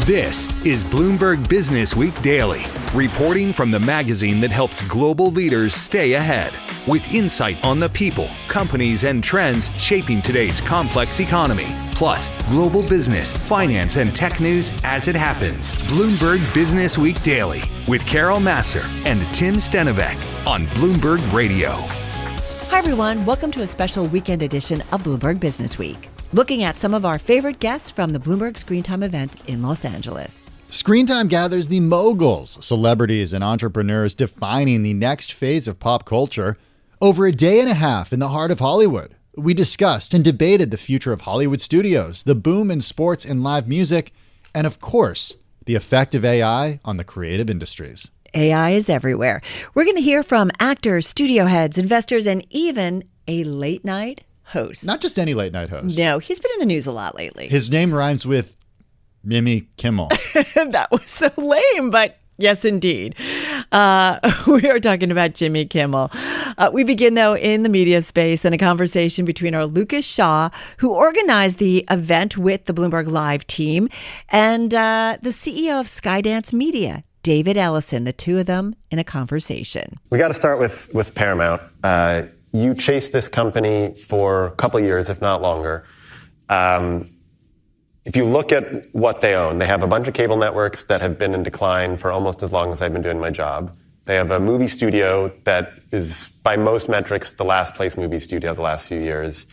This is Bloomberg Businessweek Daily, reporting from the magazine that helps global leaders stay ahead, with insight on the people, companies, and trends shaping today's complex economy. Plus, global business, finance, and tech news as it happens. Bloomberg Businessweek Daily with Carol Massar and Tim Stenovec on Bloomberg Radio. Hi, everyone. Welcome to a special weekend edition of Bloomberg Businessweek, looking at some of our favorite guests from the Bloomberg Screen Time event in Los Angeles. Screen Time gathers the moguls, celebrities, and entrepreneurs defining the next phase of pop culture. Over a day and a half in the heart of Hollywood, we discussed and debated the future of Hollywood studios, the boom in sports and live music, and of course, the effect of AI on the creative industries. AI is everywhere. We're going to hear from actors, studio heads, investors, and even a late night host. Not just any late night host. No, he's been in the news a lot lately. His name rhymes with Jimmy Kimmel. That was so lame, but yes, indeed. We are talking about Jimmy Kimmel. We begin, though, in the media space and a conversation between our Lucas Shaw, who organized the event with the Bloomberg Live team, and the CEO of Skydance Media, David Ellison, the two of them in a conversation. We got to start with Paramount. You chased this company for a couple of years, if not longer. If you look at what they own, they have a bunch of cable networks that have been in decline for almost as long as I've been doing my job. They have a movie studio that is, by most metrics, the last place movie studio the last few years,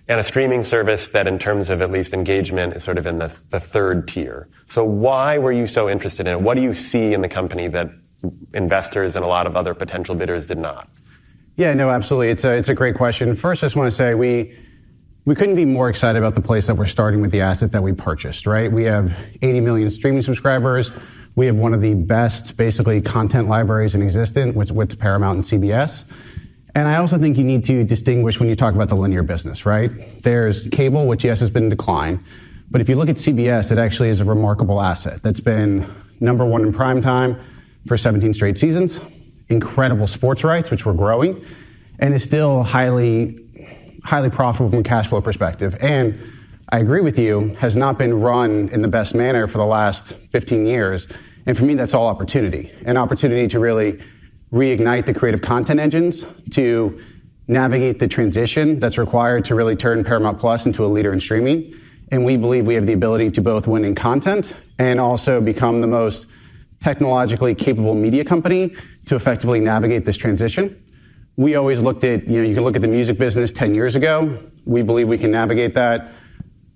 and a streaming service that, in terms of at least engagement, is sort of in the third tier. So why were you so interested in it? What do you see in the company that investors and a lot of other potential bidders did not? Yeah, no, absolutely. It's a great question. First, I just want to say we couldn't be more excited about the place that we're starting with the asset that we purchased, right? We have 80 million streaming subscribers. We have one of the best, basically, content libraries in existence with Paramount and CBS. And I also think you need to distinguish when you talk about the linear business, right? There's cable, which, yes, has been in decline. But if you look at CBS, it actually is a remarkable asset that's been number one in prime time for 17 straight seasons, incredible sports rights, which we're growing, and is still highly profitable from a cash flow perspective. And I agree with you, has not been run in the best manner for the last 15 years. And for me, that's all opportunity. An opportunity to really reignite the creative content engines, to navigate the transition that's required to really turn Paramount Plus into a leader in streaming. And we believe we have the ability to both win in content and also become the most technologically capable media company to effectively navigate this transition. We always looked at, you can look at the music business 10 years ago. We believe we can navigate that.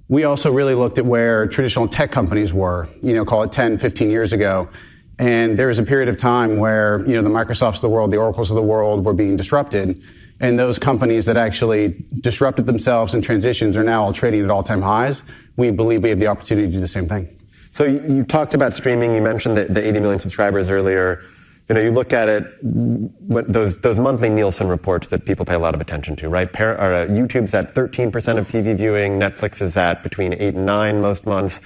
We also really looked at where traditional tech companies were, call it 10, 15 years ago. And there was a period of time where, the Microsofts of the world, the Oracles of the world were being disrupted. And those companies that actually disrupted themselves in transitions are now all trading at all-time highs. We believe we have the opportunity to do the same thing. So you talked about streaming. You mentioned the 80 million subscribers earlier. You look at it, those monthly Nielsen reports that people pay a lot of attention to, right? YouTube's at 13% of TV viewing. Netflix is at between 8 and 9 most months.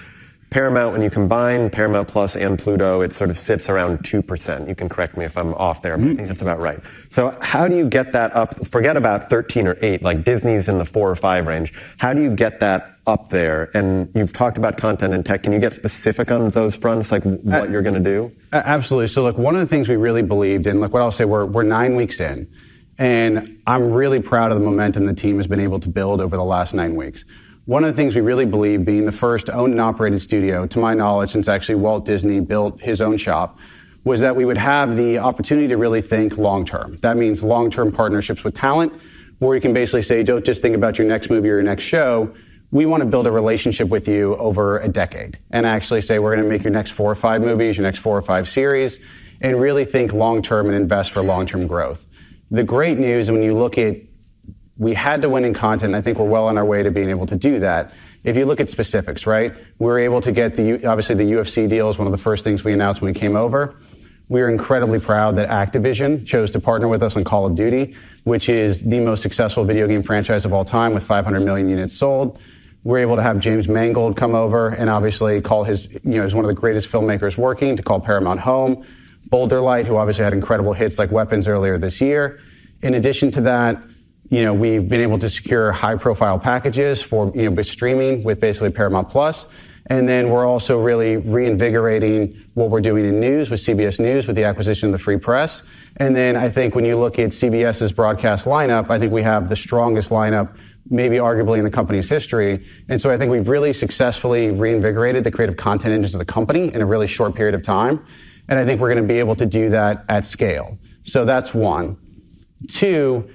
Paramount, when you combine Paramount Plus and Pluto, it sort of sits around 2%. You can correct me if I'm off there, but I think that's about right. So how do you get that up? Forget about 13 or 8, like Disney's in the 4 or 5 range. How do you get that up there? And you've talked about content and tech. Can you get specific on those fronts, like what you're going to do? Absolutely. So look, one of the things we really believed in, look, what I'll say, we're 9 weeks in, and I'm really proud of the momentum the team has been able to build over the last 9 weeks. One of the things we really believe, being the first owned and operated studio, to my knowledge, since actually Walt Disney built his own shop, was that we would have the opportunity to really think long-term. That means long-term partnerships with talent, where you can basically say, don't just think about your next movie or your next show. We want to build a relationship with you over a decade and actually say, we're going to make your next 4 or 5 movies, your next 4 or 5 series, and really think long-term and invest for long-term growth. The great news, when you look at, we had to win in content. I think we're well on our way to being able to do that. If you look at specifics, right? We were able to get obviously the UFC deal is one of the first things we announced when we came over. We are incredibly proud that Activision chose to partner with us on Call of Duty, which is the most successful video game franchise of all time with 500 million units sold. We're able to have James Mangold come over and obviously call his, is one of the greatest filmmakers working, to call Paramount home. Boulder Light, who obviously had incredible hits like Weapons earlier this year. In addition to that, we've been able to secure high-profile packages for, with streaming with basically Paramount Plus. And then we're also really reinvigorating what we're doing in news with CBS News with the acquisition of the Free Press. And then I think when you look at CBS's broadcast lineup, I think we have the strongest lineup maybe arguably in the company's history. And so I think we've really successfully reinvigorated the creative content engines of the company in a really short period of time. And I think we're going to be able to do that at scale. So that's one. Two,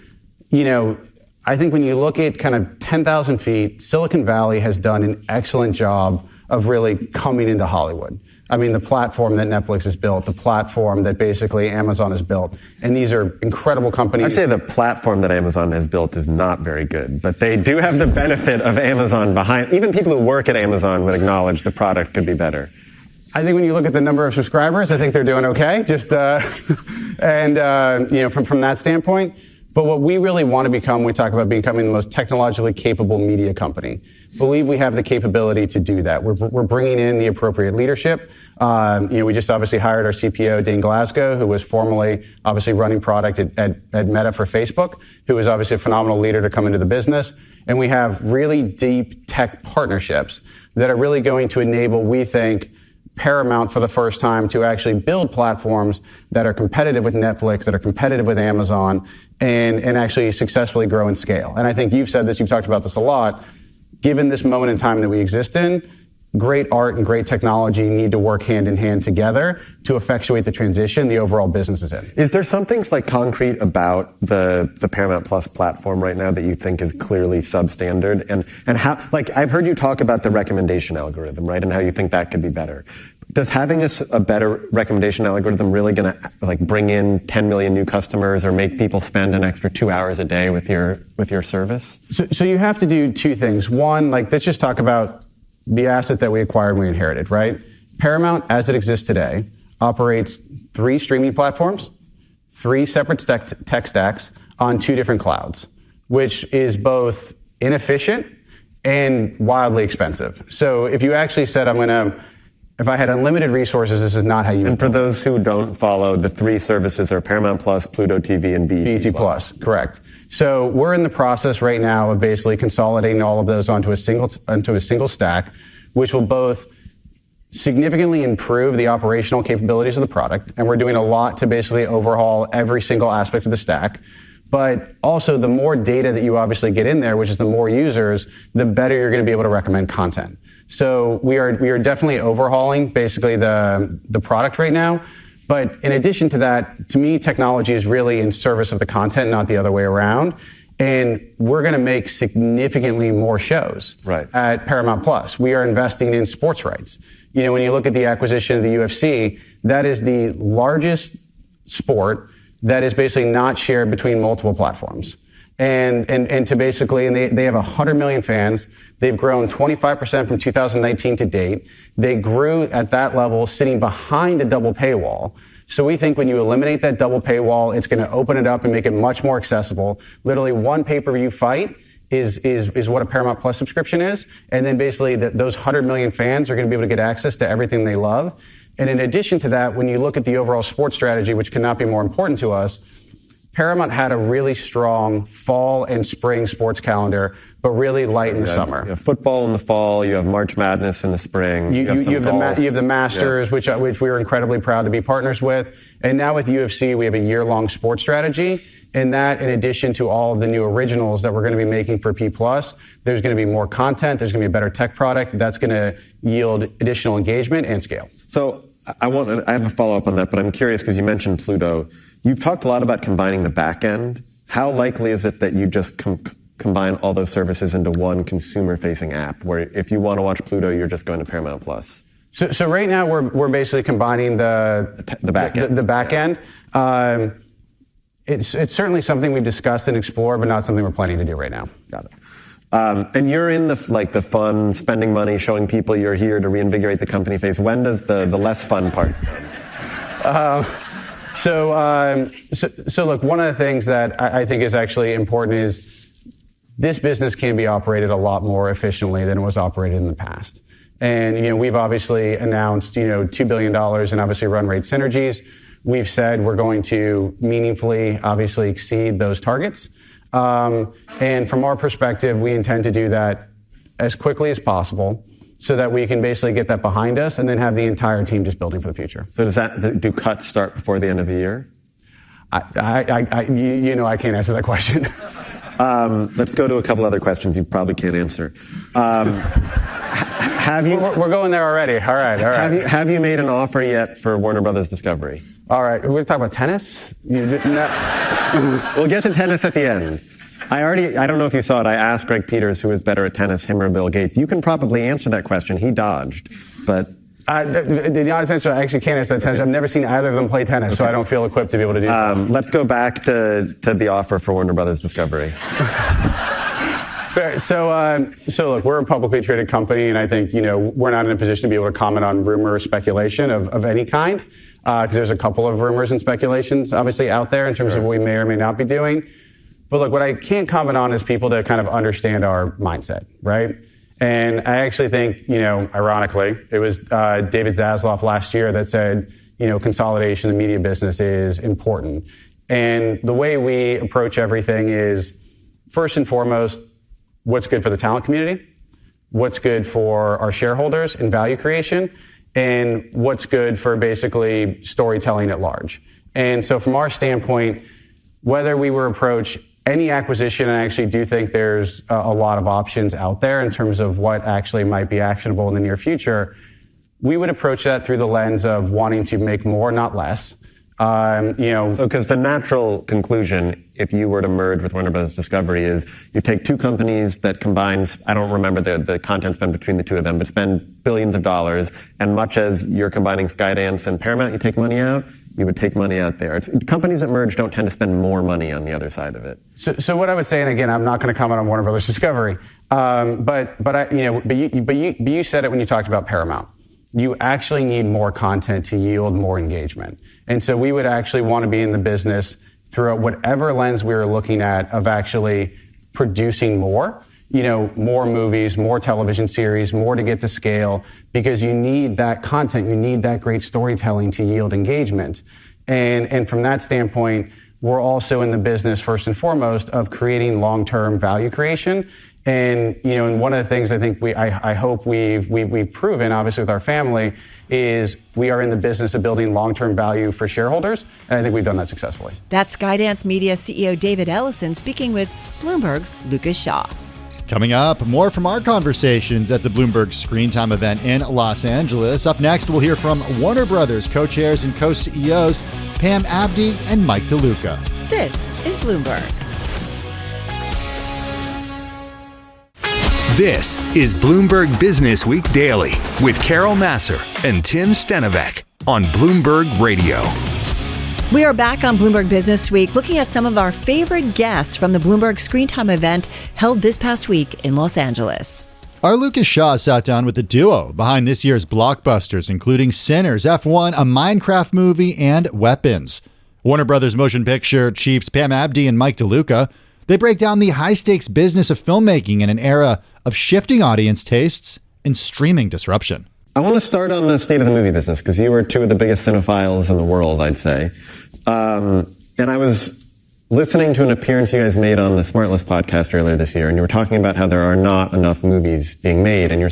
I think when you look at kind of 10,000 feet, Silicon Valley has done an excellent job of really coming into Hollywood. I mean, the platform that Netflix has built, the platform that basically Amazon has built, and these are incredible companies. I'd say the platform that Amazon has built is not very good, but they do have the benefit of Amazon behind. Even people who work at Amazon would acknowledge the product could be better. I think when you look at the number of subscribers, I think they're doing okay. From that standpoint. But what we really want to become, we talk about becoming the most technologically capable media company. Believe we have the capability to do that. We're bringing in the appropriate leadership. We just obviously hired our CPO, Dane Glasgow, who was formerly obviously running product at Meta for Facebook, who was obviously a phenomenal leader to come into the business. And we have really deep tech partnerships that are really going to enable, we think, Paramount for the first time to actually build platforms that are competitive with Netflix, that are competitive with Amazon, and actually successfully grow and scale. And I think you've said this, you've talked about this a lot. Given this moment in time that we exist in, great art and great technology need to work hand in hand together to effectuate the transition the overall business is in. Is there something concrete about the Paramount Plus platform right now that you think is clearly substandard? And how, I've heard you talk about the recommendation algorithm, right? And how you think that could be better. Does having a better recommendation algorithm really going to bring in 10 million new customers or make people spend an extra 2 hours a day with your service? So you have to do two things. One, let's just talk about the asset that we acquired and we inherited, right? Paramount, as it exists today, operates 3 streaming platforms, 3 separate tech stacks on 2 different clouds, which is both inefficient and wildly expensive. So if you actually said, if I had unlimited resources, this is not how you would. And for those who don't follow, the 3 services are Paramount Plus, Pluto TV, and BET Plus. Correct. So we're in the process right now of basically consolidating all of those onto a single stack, which will both significantly improve the operational capabilities of the product, and we're doing a lot to basically overhaul every single aspect of the stack. But also, the more data that you obviously get in there, which is the more users, the better you're going to be able to recommend content. So we are definitely overhauling basically the product right now. But in addition to that, to me, technology is really in service of the content, not the other way around. And we're going to make significantly more shows at Paramount Plus. We are investing in sports rights. When you look at the acquisition of the UFC, that is the largest sport that is basically not shared between multiple platforms. And they have 100 million fans. They've grown 25% from 2019 to date. They grew at that level sitting behind a double paywall. So we think when you eliminate that double paywall, it's going to open it up and make it much more accessible. Literally one pay-per-view fight is what a Paramount Plus subscription is. And then basically those 100 million fans are going to be able to get access to everything they love. And in addition to that, when you look at the overall sports strategy, which cannot be more important to us, Paramount had a really strong fall and spring sports calendar, but really light in the summer. You have football in the fall. You have March Madness in the spring. You have the Masters, which we were incredibly proud to be partners with. And now with UFC, we have a year-long sports strategy. And that, in addition to all of the new originals that we're going to be making for P+, there's going to be more content. There's going to be a better tech product. That's going to yield additional engagement and scale. So I have a follow-up on that, but I'm curious because you mentioned Pluto. You've talked a lot about combining the back end. How likely is it that you just combine all those services into one consumer-facing app, where if you want to watch Pluto, you're just going to Paramount Plus? So right now we're basically combining the back end. The back end. It's certainly something we've discussed and explored, but not something we're planning to do right now. Got it. And you're in the fun, spending money, showing people you're here to reinvigorate the company phase. When does the less fun part come? So look, one of the things that I think is actually important is this business can be operated a lot more efficiently than it was operated in the past. And, we've obviously announced, $2 billion in obviously run rate synergies. We've said we're going to meaningfully, obviously, exceed those targets. And from our perspective, we intend to do that as quickly as possible so that we can basically get that behind us and then have the entire team just building for the future. So do cuts start before the end of the year? I can't answer that question. Let's go to a couple other questions you probably can't answer. We're going there already. All right. Have you made an offer yet for Warner Brothers Discovery? All right. We're going to talk about tennis? We'll get to tennis at the end. I don't know if you saw it. I asked Greg Peters who is better at tennis, him or Bill Gates. You can probably answer that question. He dodged, but. The honest answer, I actually can't answer that tennis. I've never seen either of them play tennis, so I don't feel equipped to be able to do that. Let's go back to the offer for Warner Brothers Discovery. Fair. So look, we're a publicly traded company, and I think, we're not in a position to be able to comment on rumor or speculation of any kind, because there's a couple of rumors and speculations, obviously, out there in terms of what we may or may not be doing. But look, what I can't comment on is people to kind of understand our mindset, right? And I actually think, ironically, it was David Zaslav last year that said, consolidation in the media business is important. And the way we approach everything is, first and foremost, what's good for the talent community, what's good for our shareholders in value creation, and what's good for basically storytelling at large. And so from our standpoint, whether we were approached any acquisition, I actually do think there's a lot of options out there in terms of what actually might be actionable in the near future. We would approach that through the lens of wanting to make more, not less. So because the natural conclusion, if you were to merge with Warner Brothers Discovery, is you take two companies that combines, I don't remember the content spend between the two of them, but spend billions of dollars, and much as you're combining Skydance and Paramount, you take money out, you would take money out there. Companies that merge don't tend to spend more money on the other side of it. So what I would say, and again, I'm not going to comment on Warner Brothers Discovery, but you said it when you talked about Paramount. You actually need more content to yield more engagement. And so we would actually want to be in the business throughout whatever lens we were looking at of actually producing more, more movies, more television series, more to get to scale, because you need that content, you need that great storytelling to yield engagement. And from that standpoint, we're also in the business, first and foremost, of creating long-term value creation. And, and one of the things I think I hope we've proven, obviously with our family, is we are in the business of building long-term value for shareholders. And I think we've done that successfully. That's Skydance Media CEO David Ellison speaking with Bloomberg's Lucas Shaw. Coming up, more from our conversations at the Bloomberg Screen Time event in Los Angeles. Up next, we'll hear from Warner Brothers co-chairs and co-CEOs Pam Abdy and Mike DeLuca. This is Bloomberg. This is Bloomberg Businessweek Daily with Carol Massar and Tim Stenovec on Bloomberg Radio. We are back on Bloomberg Businessweek looking at some of our favorite guests from the Bloomberg Screen Time event held this past week in Los Angeles. Our Lucas Shaw sat down with the duo behind this year's blockbusters, including Sinners, F1, a Minecraft movie, and Weapons. Warner Brothers motion picture chiefs Pam Abdy and Mike DeLuca, they break down the high-stakes business of filmmaking in an era of shifting audience tastes and streaming disruption. I want to start on the state of the movie business, because you were two of the biggest cinephiles in the world, I'd say. And I was listening to an appearance you guys made on the Smartless podcast earlier this year, and you were talking about how there are not enough movies being made, and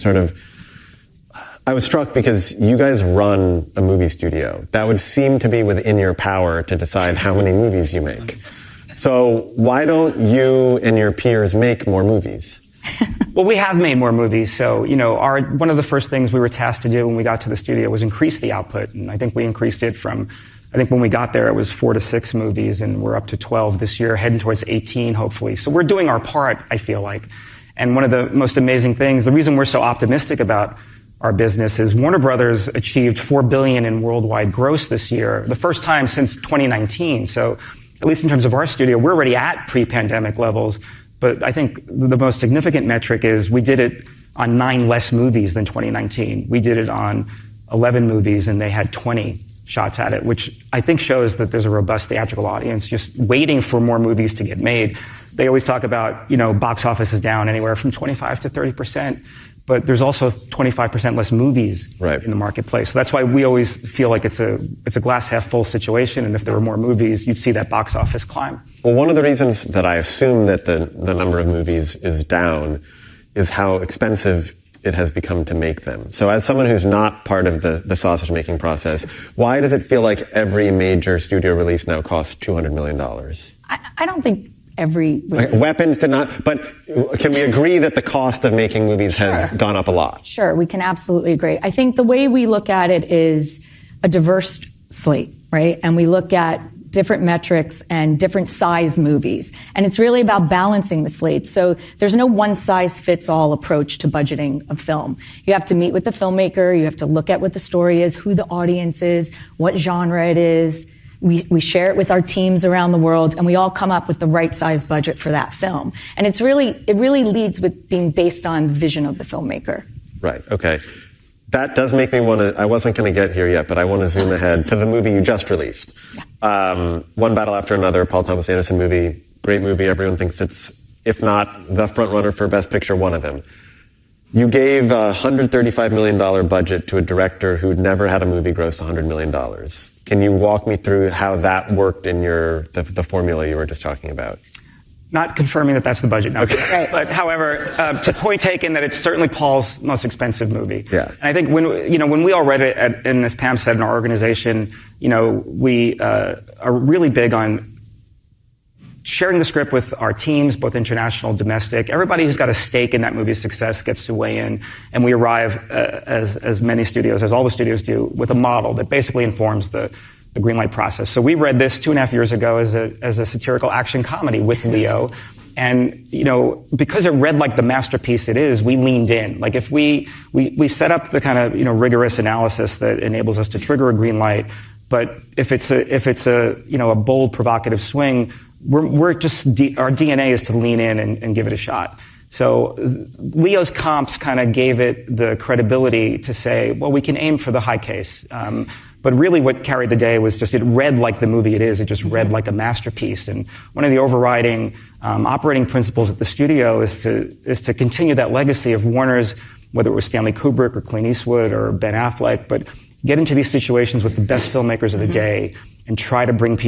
I was struck because you guys run a movie studio. That would seem to be within your power to decide how many movies you make. So why don't you and your peers make more movies? Well, we have made more movies. So, one of the first things we were tasked to do when we got to the studio was increase the output. And I think we increased it from, when we got there, it was 4 to 6 movies, and we're up to 12 this year, heading towards 18, hopefully. So we're doing our part, I feel like. And one of the most amazing things, the reason we're so optimistic about our business is Warner Brothers achieved $4 billion in worldwide gross this year, the first time since 2019. So at least in terms of our studio, we're already at pre-pandemic levels. But I think the most significant metric is we did it on 9 less movies than 2019. We did it on 11 movies, and they had 20 shots at it, which I think shows that there's a robust theatrical audience just waiting for more movies to get made. They always talk about, box office is down anywhere from 25 to 30%. But there's also 25% less movies in the marketplace. So that's why we always feel like it's a glass half full situation. And if there were more movies, you'd see that box office climb. Well, one of the reasons that I assume that the number of movies is down is how expensive it has become to make them. So as someone who's not part of the sausage making process, why does it feel like every major studio release now costs $200 million? I don't think every release. Like, Weapons did not, but can we agree that the cost of making movies has gone up a lot? Sure, we can absolutely agree. I think the way we look at it is a diverse slate, right? And we look at different metrics and different size movies. And it's really about balancing the slate. So there's no one-size-fits-all approach to budgeting a film. You have to meet with the filmmaker, you have to look at what the story is, who the audience is, what genre it is. We share it with our teams around the world, and we all come up with the right size budget for that film. And it really leads with being based on the vision of the filmmaker. Right, okay. That does make me want to, I wasn't going to get here yet, but I want to zoom ahead to the movie you just released. Yeah. One Battle After Another, Paul Thomas Anderson movie, great movie. Everyone thinks it's, if not the front runner for Best Picture, one of them. You gave a $135 million budget to a director who'd never had a movie gross $100 million. Can you walk me through how that worked in the formula you were just talking about? Not confirming that that's the budget. No. Okay. Right. But however, to point taken that it's certainly Paul's most expensive movie. Yeah. And I think when we all read it, and as Pam said in our organization, we are really big on sharing the script with our teams, both international and domestic. Everybody who's got a stake in that movie's success gets to weigh in, and we arrive, as many studios, as all the studios do, with a model that basically informs the greenlight process. So we read this 2.5 years ago as a satirical action comedy with Leo. And, because it read like the masterpiece it is, we leaned in. Like if we set up the kind of, rigorous analysis that enables us to trigger a green light. But if it's a bold, provocative swing, we're just, our DNA is to lean in and give it a shot. So Leo's comps kind of gave it the credibility to say, well, we can aim for the high case. But really what carried the day was just it read like the movie it is. It just read like a masterpiece. And one of the overriding operating principles at the studio is to continue that legacy of Warner's, whether it was Stanley Kubrick or Clint Eastwood or Ben Affleck, but get into these situations with the best filmmakers of the day and try to bring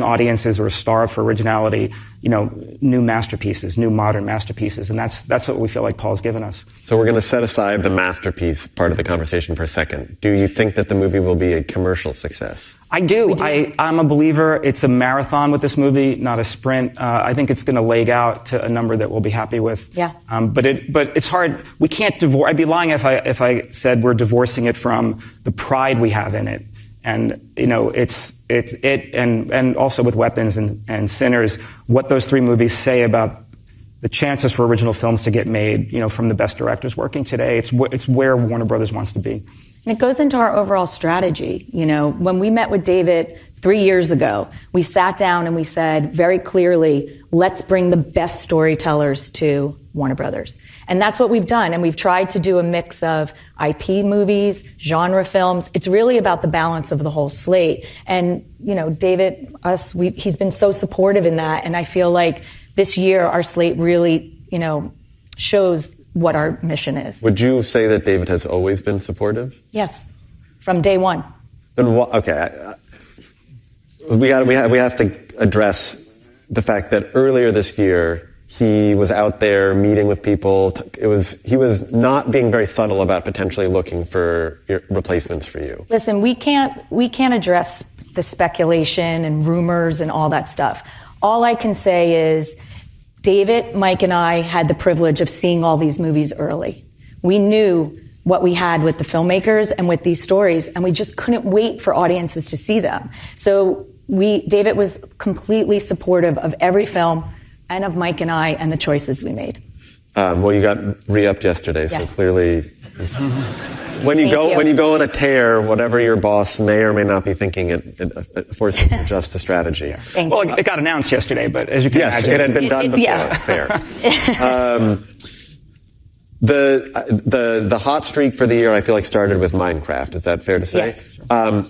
audiences who are starved for originality, new masterpieces, new modern masterpieces. And that's what we feel like Paul's given us. So we're going to set aside the masterpiece part of the conversation for a second. Do you think that the movie will be a commercial success? I do. I'm a believer. It's a marathon with this movie, not a sprint. I think it's going to leg out to a number that we'll be happy with. Yeah. But it's hard. We can't divorce. I'd be lying if I said we're divorcing it from the pride we have in it. And, and also with Weapons and Sinners, what those three movies say about the chances for original films to get made, from the best directors working today. It's where Warner Brothers wants to be. And it goes into our overall strategy. When we met with David 3 years ago, we sat down and we said very clearly, let's bring the best storytellers to Warner Brothers. And that's what we've done. And we've tried to do a mix of IP movies, genre films. It's really about the balance of the whole slate. And, David, he's been so supportive in that. And I feel like this year our slate really, shows what our mission is. Would you say that David has always been supportive? Yes, from day one. Then okay, we have to address the fact that earlier this year he was out there meeting with people. He was not being very subtle about potentially looking for replacements for you. Listen, we can't address the speculation and rumors and all that stuff. All I can say is David, Mike, and I had the privilege of seeing all these movies early. We knew what we had with the filmmakers and with these stories, and we just couldn't wait for audiences to see them. So David was completely supportive of every film and of Mike and I and the choices we made. Well, you got re-upped yesterday, yes. So clearly, when you go on a tear, whatever your boss may or may not be thinking, it forces you to adjust the strategy. It got announced yesterday, but as you can imagine, it had been done before. Yeah. Fair. The hot streak for the year, I feel like, started with Minecraft. Is that fair to say? Yes.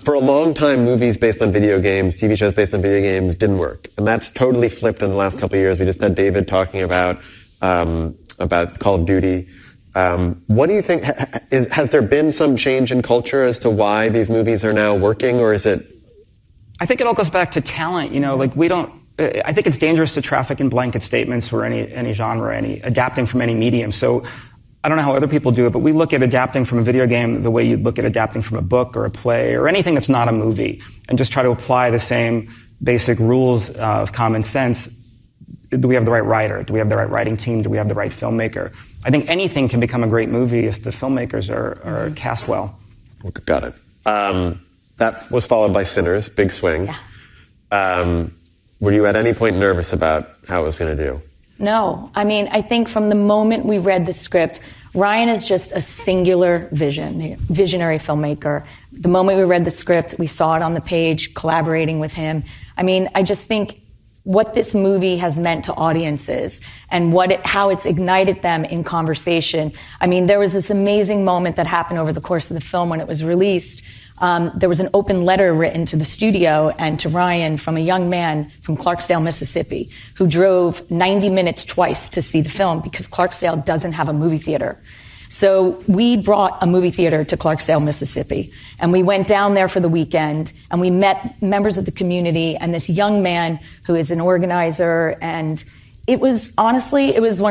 For a long time, movies based on video games, TV shows based on video games didn't work. And that's totally flipped in the last couple of years. We just had David talking about Call of Duty. What do you think? Has there been some change in culture as to why these movies are now working, or is it? I think it all goes back to talent. I think it's dangerous to traffic in blanket statements for any genre, adapting from any medium. So I don't know how other people do it, but we look at adapting from a video game the way you'd look at adapting from a book or a play or anything that's not a movie, and just try to apply the same basic rules of common sense. Do we have the right writer? Do we have the right writing team? Do we have the right filmmaker? I think anything can become a great movie if the filmmakers are cast well. Got it. That was followed by Sinners, big swing. Yeah. Were you at any point nervous about how it was going to do? No. I mean, I think from the moment we read the script, Ryan is just a singular visionary filmmaker. The moment we read the script, we saw it on the page, collaborating with him. I mean, I just think what this movie has meant to audiences and how it's ignited them in conversation. I mean, there was this amazing moment that happened over the course of the film when it was released. There was an open letter written to the studio and to Ryan from a young man from Clarksdale, Mississippi, who drove 90 minutes twice to see the film because Clarksdale doesn't have a movie theater. So we brought a movie theater to Clarksdale, Mississippi, and we went down there for the weekend, and we met members of the community and this young man who is an organizer, and it was one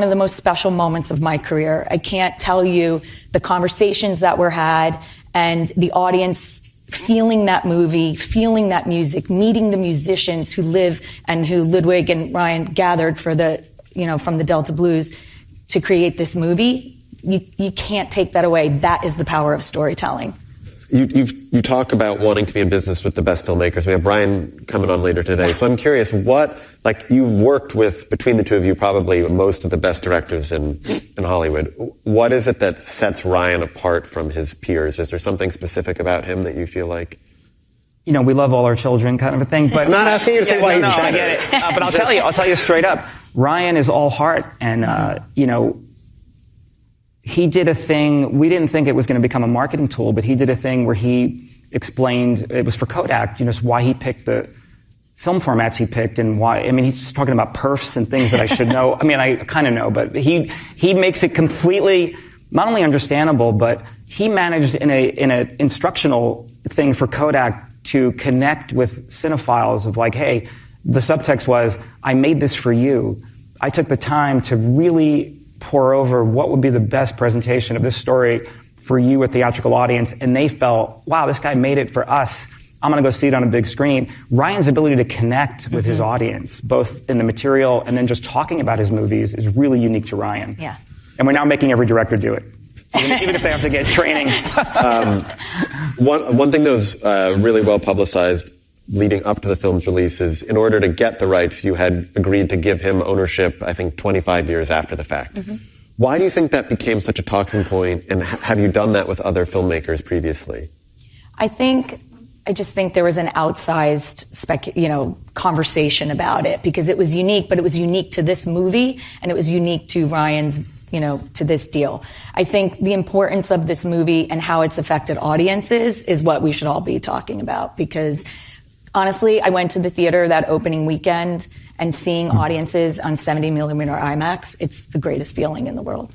of the most special moments of my career. I can't tell you the conversations that were had and the audience feeling that movie, feeling that music, meeting the musicians who live and who Ludwig and Ryan gathered from the Delta Blues to create this movie. You can't take that away. That is the power of storytelling. You talk about wanting to be in business with the best filmmakers. We have Ryan coming on later today. So I'm curious, you've worked with, between the two of you, probably most of the best directors in Hollywood. What is it that sets Ryan apart from his peers? Is there something specific about him that you feel like? We love all our children kind of a thing, but I'm not asking you to say why he's better. I get it. But I'll tell you straight up, Ryan is all heart, and he did a thing, we didn't think it was going to become a marketing tool, but he did a thing where he explained, it was for Kodak, why he picked the film formats he picked and why. I mean, he's talking about perfs and things that I should know. I mean, I kind of know, but he makes it completely, not only understandable, but he managed in a instructional thing for Kodak to connect with cinephiles of like, hey, the subtext was, I made this for you. I took the time to really pour over what would be the best presentation of this story for you, a theatrical audience, and they felt, wow, this guy made it for us. I'm going to go see it on a big screen. Ryan's ability to connect with his audience, both in the material and then just talking about his movies, is really unique to Ryan. Yeah. And we're now making every director do it, even if they have to get training. One thing that was really well publicized leading up to the film's release is, in order to get the rights, you had agreed to give him ownership, I think, 25 years after the fact. Mm-hmm. Why do you think that became such a talking point, and have you done that with other filmmakers previously? I just think there was an outsized conversation about it because it was unique, but it was unique to this movie and it was unique to Ryan's, to this deal. I think the importance of this movie and how it's affected audiences is what we should all be talking about, because honestly, I went to the theater that opening weekend and seeing audiences on 70 millimeter IMAX, it's the greatest feeling in the world.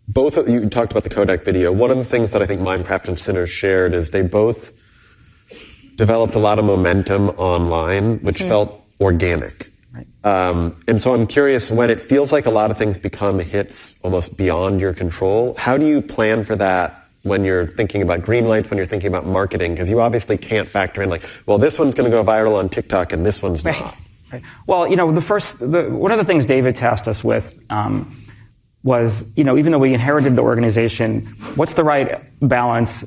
Both of you talked about the Kodak video. One of the things that I think Minecraft and Sinners shared is they both developed a lot of momentum online, which felt organic. Right. And so I'm curious, when it feels like a lot of things become hits almost beyond your control, how do you plan for that when you're thinking about green lights, when you're thinking about marketing? Because you obviously can't factor in well, this one's going to go viral on TikTok and this one's not. Right. Well, one of the things David tasked us with was, even though we inherited the organization, what's the right balance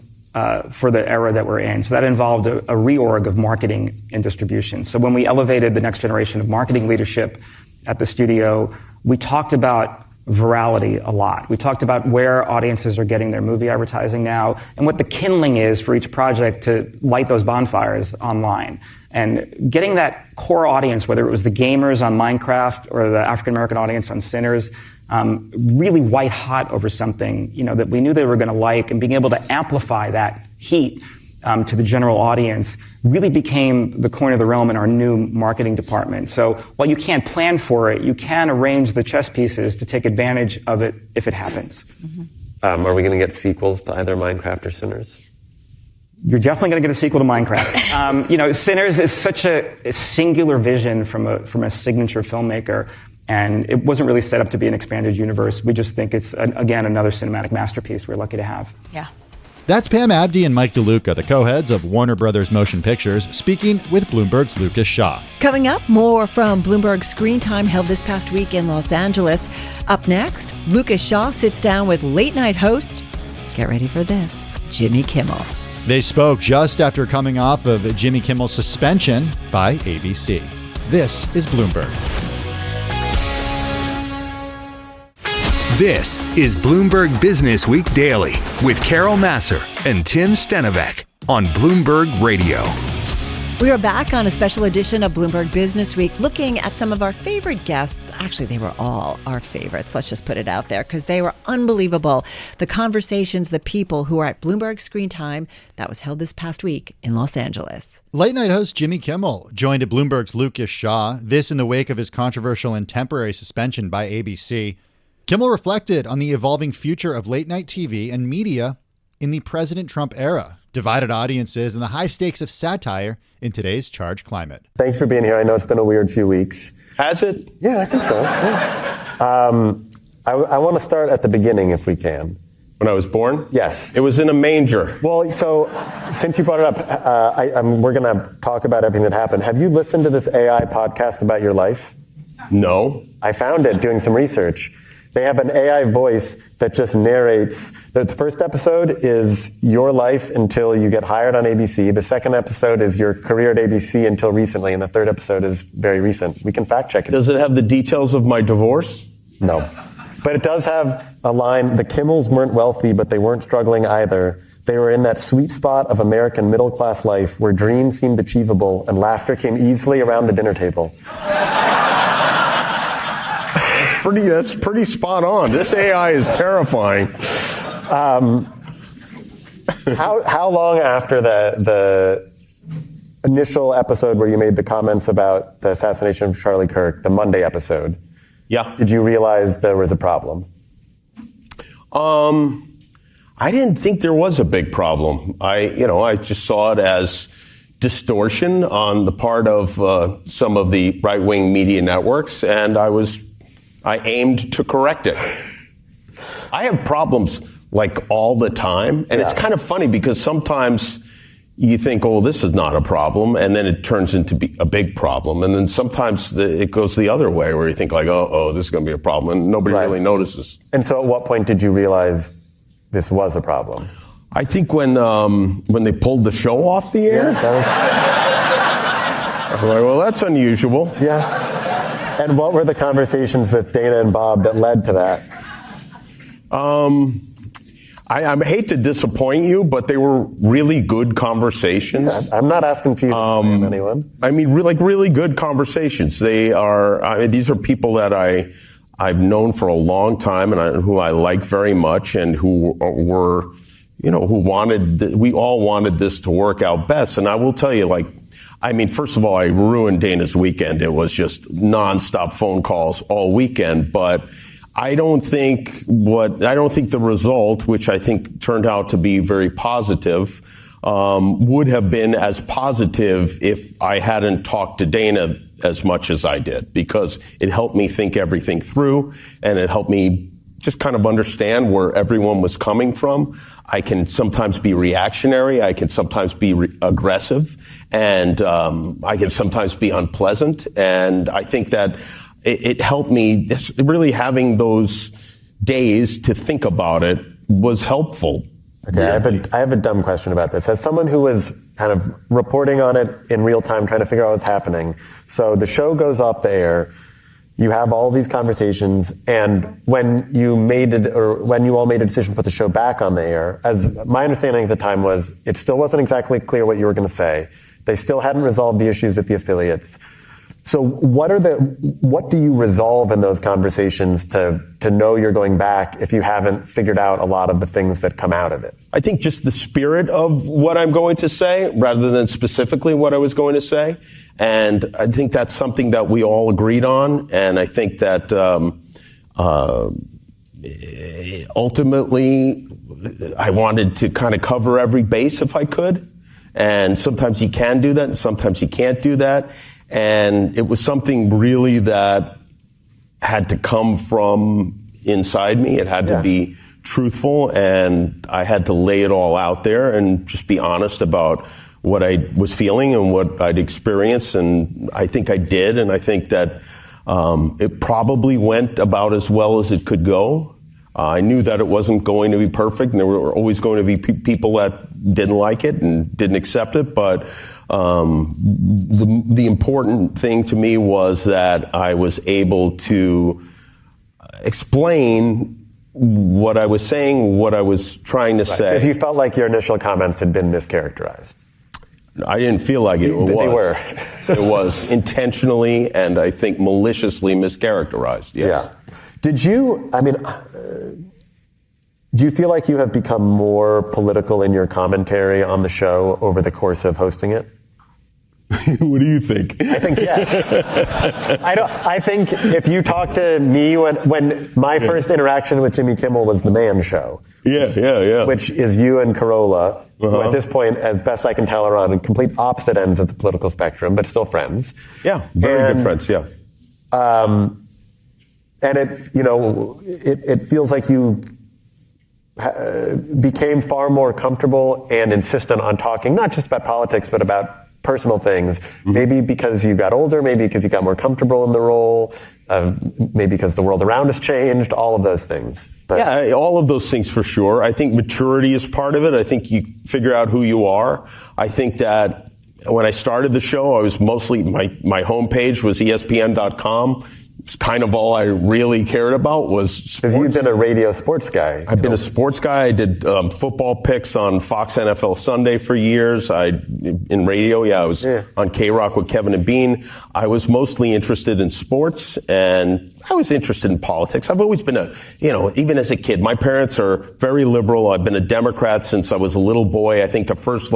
for the era that we're in? So that involved a reorg of marketing and distribution. So when we elevated the next generation of marketing leadership at the studio, we talked about virality a lot. We talked about where audiences are getting their movie advertising now and what the kindling is for each project to light those bonfires online. And getting that core audience, whether it was the gamers on Minecraft or the African-American audience on Sinners, really white hot over something, that we knew they were going to like, and being able to amplify that heat to the general audience really became the coin of the realm in our new marketing department. So while you can't plan for it, you can arrange the chess pieces to take advantage of it if it happens. Mm-hmm. Are we going to get sequels to either Minecraft or Sinners? You're definitely going to get a sequel to Minecraft. Sinners is such a singular vision from a signature filmmaker. And it wasn't really set up to be an expanded universe. We just think it's, again, another cinematic masterpiece we're lucky to have. Yeah. That's Pam Abdi and Mike DeLuca, the co-heads of Warner Brothers Motion Pictures, speaking with Bloomberg's Lucas Shaw. Coming up, more from Bloomberg's Screen Time held this past week in Los Angeles. Up next, Lucas Shaw sits down with late-night host, get ready for this, Jimmy Kimmel. They spoke just after coming off of Jimmy Kimmel's suspension by ABC. This is Bloomberg. This is Bloomberg Businessweek Daily with Carol Massar and Tim Stenovec on Bloomberg Radio. We are back on a special edition of Bloomberg Businessweek, looking at some of our favorite guests. Actually, they were all our favorites. Let's just put it out there because they were unbelievable. The conversations, the people who are at Bloomberg Screen Time that was held this past week in Los Angeles. Late night host Jimmy Kimmel joined Bloomberg's Lucas Shaw, this in the wake of his controversial and temporary suspension by ABC. Kimmel reflected on the evolving future of late night TV and media in the President Trump era, divided audiences, and the high stakes of satire in today's charged climate. Thanks for being here. I know it's been a weird few weeks. Has it? Yeah, I think so. Yeah. I want to start at the beginning if we can. When I was born? Yes. It was in a manger. Well, so since you brought it up, we're going to talk about everything that happened. Have you listened to this AI podcast about your life? No. I found it doing some research. They have an AI voice that just narrates. The first episode is your life until you get hired on ABC. The second episode is your career at ABC until recently. And the third episode is very recent. We can fact check it. Does it have the details of my divorce? No. But it does have a line, the Kimmels weren't wealthy, but they weren't struggling either. They were in that sweet spot of American middle-class life where dreams seemed achievable and laughter came easily around the dinner table. That's pretty spot on. This AI is terrifying. How long after the initial episode where you made the comments about the assassination of Charlie Kirk, the Monday episode, did you realize there was a problem? I didn't think there was a big problem. I just saw it as distortion on the part of some of the right-wing media networks, and I aimed to correct it. I have problems like all the time. And it's kind of funny because sometimes you think, oh, this is not a problem. And then it turns into a big problem. And then sometimes it goes the other way where you think like, oh, this is going to be a problem. And nobody really notices. And so at what point did you realize this was a problem? I think when they pulled the show off the air. I was like, well, that's unusual. Yeah. And what were the conversations with Dana and Bob that led to that? I hate to disappoint you, but they were really good conversations. Yeah, I'm not asking for you to blame anyone. I mean, really good conversations. They are. These are people that I've known for a long time and who I like very much, and who were, who wanted. We all wanted this to work out best. And I will tell you, first of all, I ruined Dana's weekend. It was just nonstop phone calls all weekend. But I don't think the result, which I think turned out to be very positive, would have been as positive if I hadn't talked to Dana as much as I did, because it helped me think everything through, and it helped me just kind of understand where everyone was coming from. I can sometimes be reactionary. I can sometimes be aggressive, and I can sometimes be unpleasant. And I think that it helped me. Really having those days to think about it was helpful. Okay, I have a dumb question about this. As someone who was kind of reporting on it in real time, trying to figure out what's happening. So the show goes off the air. You have all these conversations, and when you all made a decision to put the show back on the air, as my understanding at the time was, it still wasn't exactly clear what you were going to say. They still hadn't resolved the issues with the affiliates. So what do you resolve in those conversations to know you're going back if you haven't figured out a lot of the things that come out of it? I think just the spirit of what I'm going to say rather than specifically what I was going to say. And I think that's something that we all agreed on. And I think that ultimately I wanted to kind of cover every base if I could. And sometimes you can do that and sometimes you can't do that. And it was something really that had to come from inside me. It had to be truthful, and I had to lay it all out there and just be honest about what I was feeling and what I'd experienced. And I think I did. And I think that it probably went about as well as it could go. I knew that it wasn't going to be perfect, and there were always going to be people that didn't like it and didn't accept it. But the important thing to me was that I was able to explain what I was saying, what I was trying to say. Because you felt like your initial comments had been mischaracterized. I didn't feel like it was. They were. It was intentionally and I think maliciously mischaracterized. Yes. Yeah. Did you, do you feel like you have become more political in your commentary on the show over the course of hosting it? What do you think? I think yes. I think if you talk to me when my first interaction with Jimmy Kimmel was the Man Show. Yeah. Which is you and Carolla, who at this point, as best I can tell, are on complete opposite ends of the political spectrum, but still friends. Yeah, very good friends, yeah. And it feels like you became far more comfortable and insistent on talking, not just about politics, but about personal things, maybe because you got older, maybe because you got more comfortable in the role, maybe because the world around us changed, all of those things. But yeah, all of those things for sure. I think maturity is part of it. I think you figure out who you are. I think that when I started the show, I was mostly, my homepage was ESPN.com. It's kind of all I really cared about was sports. Because you've been a radio sports guy. I've been a sports guy. I did football picks on Fox NFL Sunday for years. In radio, I was on K-Rock with Kevin and Bean. I was mostly interested in sports, and I was interested in politics. I've always been even as a kid, my parents are very liberal. I've been a Democrat since I was a little boy. I think the first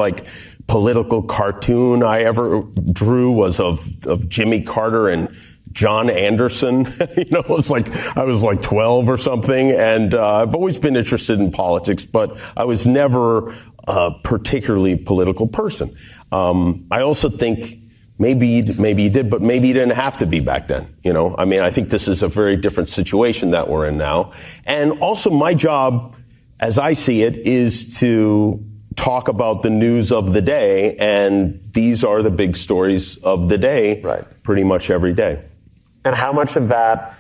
political cartoon I ever drew was of Jimmy Carter and John Anderson. It was I was 12 or something, and I've always been interested in politics, but I was never a particularly political person. I also think maybe you did, but maybe you didn't have to be back then. I think this is a very different situation that we're in now. And also my job, as I see it, is to talk about the news of the day, and these are the big stories of the day, pretty much every day. And how much of that,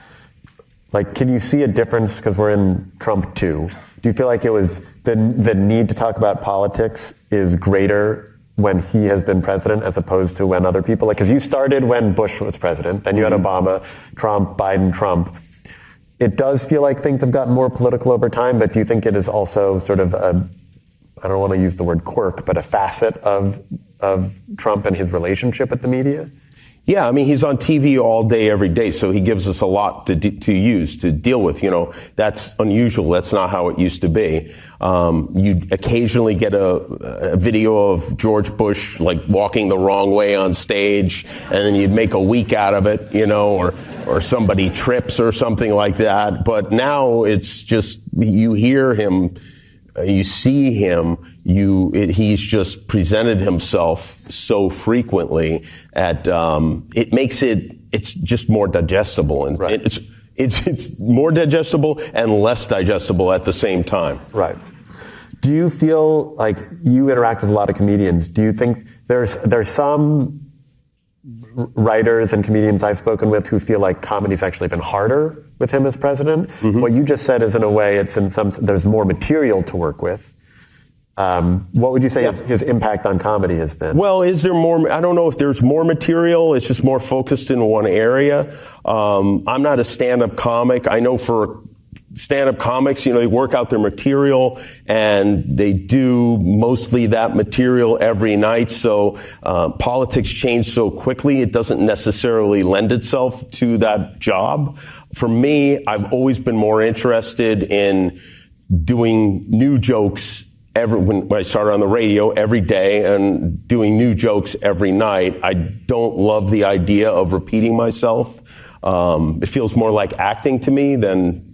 can you see a difference, because we're in Trump 2? Do you feel like it was the need to talk about politics is greater when he has been president as opposed to when other people, because you started when Bush was president, then you had Obama, Trump, Biden, Trump. It does feel like things have gotten more political over time, but do you think it is also sort of I don't want to use the word quirk, but a facet of Trump and his relationship with the media? Yeah, he's on TV all day, every day, so he gives us a lot to use, to deal with. That's unusual. That's not how it used to be. You occasionally get a video of George Bush, walking the wrong way on stage, and then you'd make a week out of it, or somebody trips or something like that. But now it's just, you hear him, you see him, he's just presented himself so frequently it makes it's just more digestible, and it's more digestible and less digestible at the same time. Right. Do you feel like you interact with a lot of comedians? Do you think there's some writers and comedians I've spoken with who feel like comedy's actually been harder with him as president? What you just said is, in a way, there's more material to work with. What would you say his impact on comedy has been? Well, is there more? I don't know if there's more material. It's just more focused in one area. I'm not a stand-up comic. I know for stand-up comics, they work out their material and they do mostly that material every night. So politics change so quickly, it doesn't necessarily lend itself to that job. For me, I've always been more interested in doing new jokes when I started on the radio every day and doing new jokes every night. I don't love the idea of repeating myself. It feels more like acting to me than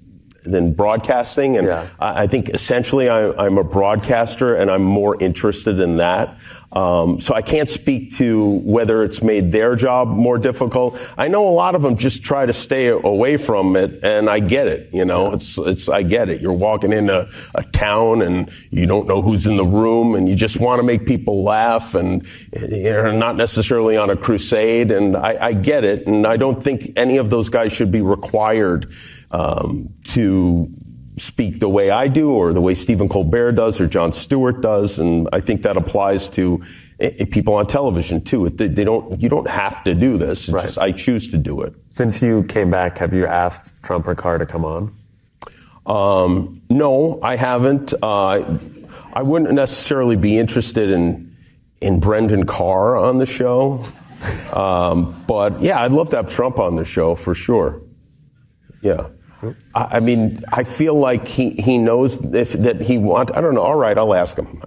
than broadcasting. And I think essentially I'm a broadcaster, and I'm more interested in that. So I can't speak to whether it's made their job more difficult. I know a lot of them just try to stay away from it, and I get it. I get it. You're walking into a town and you don't know who's in the room, and you just want to make people laugh, and you're not necessarily on a crusade. And I get it, and I don't think any of those guys should be required to speak the way I do, or the way Stephen Colbert does, or Jon Stewart does. And I think that applies to people on television too. You don't have to do this. It's just, I choose to do it. Since you came back, have you asked Trump or Carr to come on? No, I haven't. I wouldn't necessarily be interested in Brendan Carr on the show. But yeah, I'd love to have Trump on the show for sure. Yeah. I mean, I feel like he knows that he wants. I don't know. All right, I'll ask him.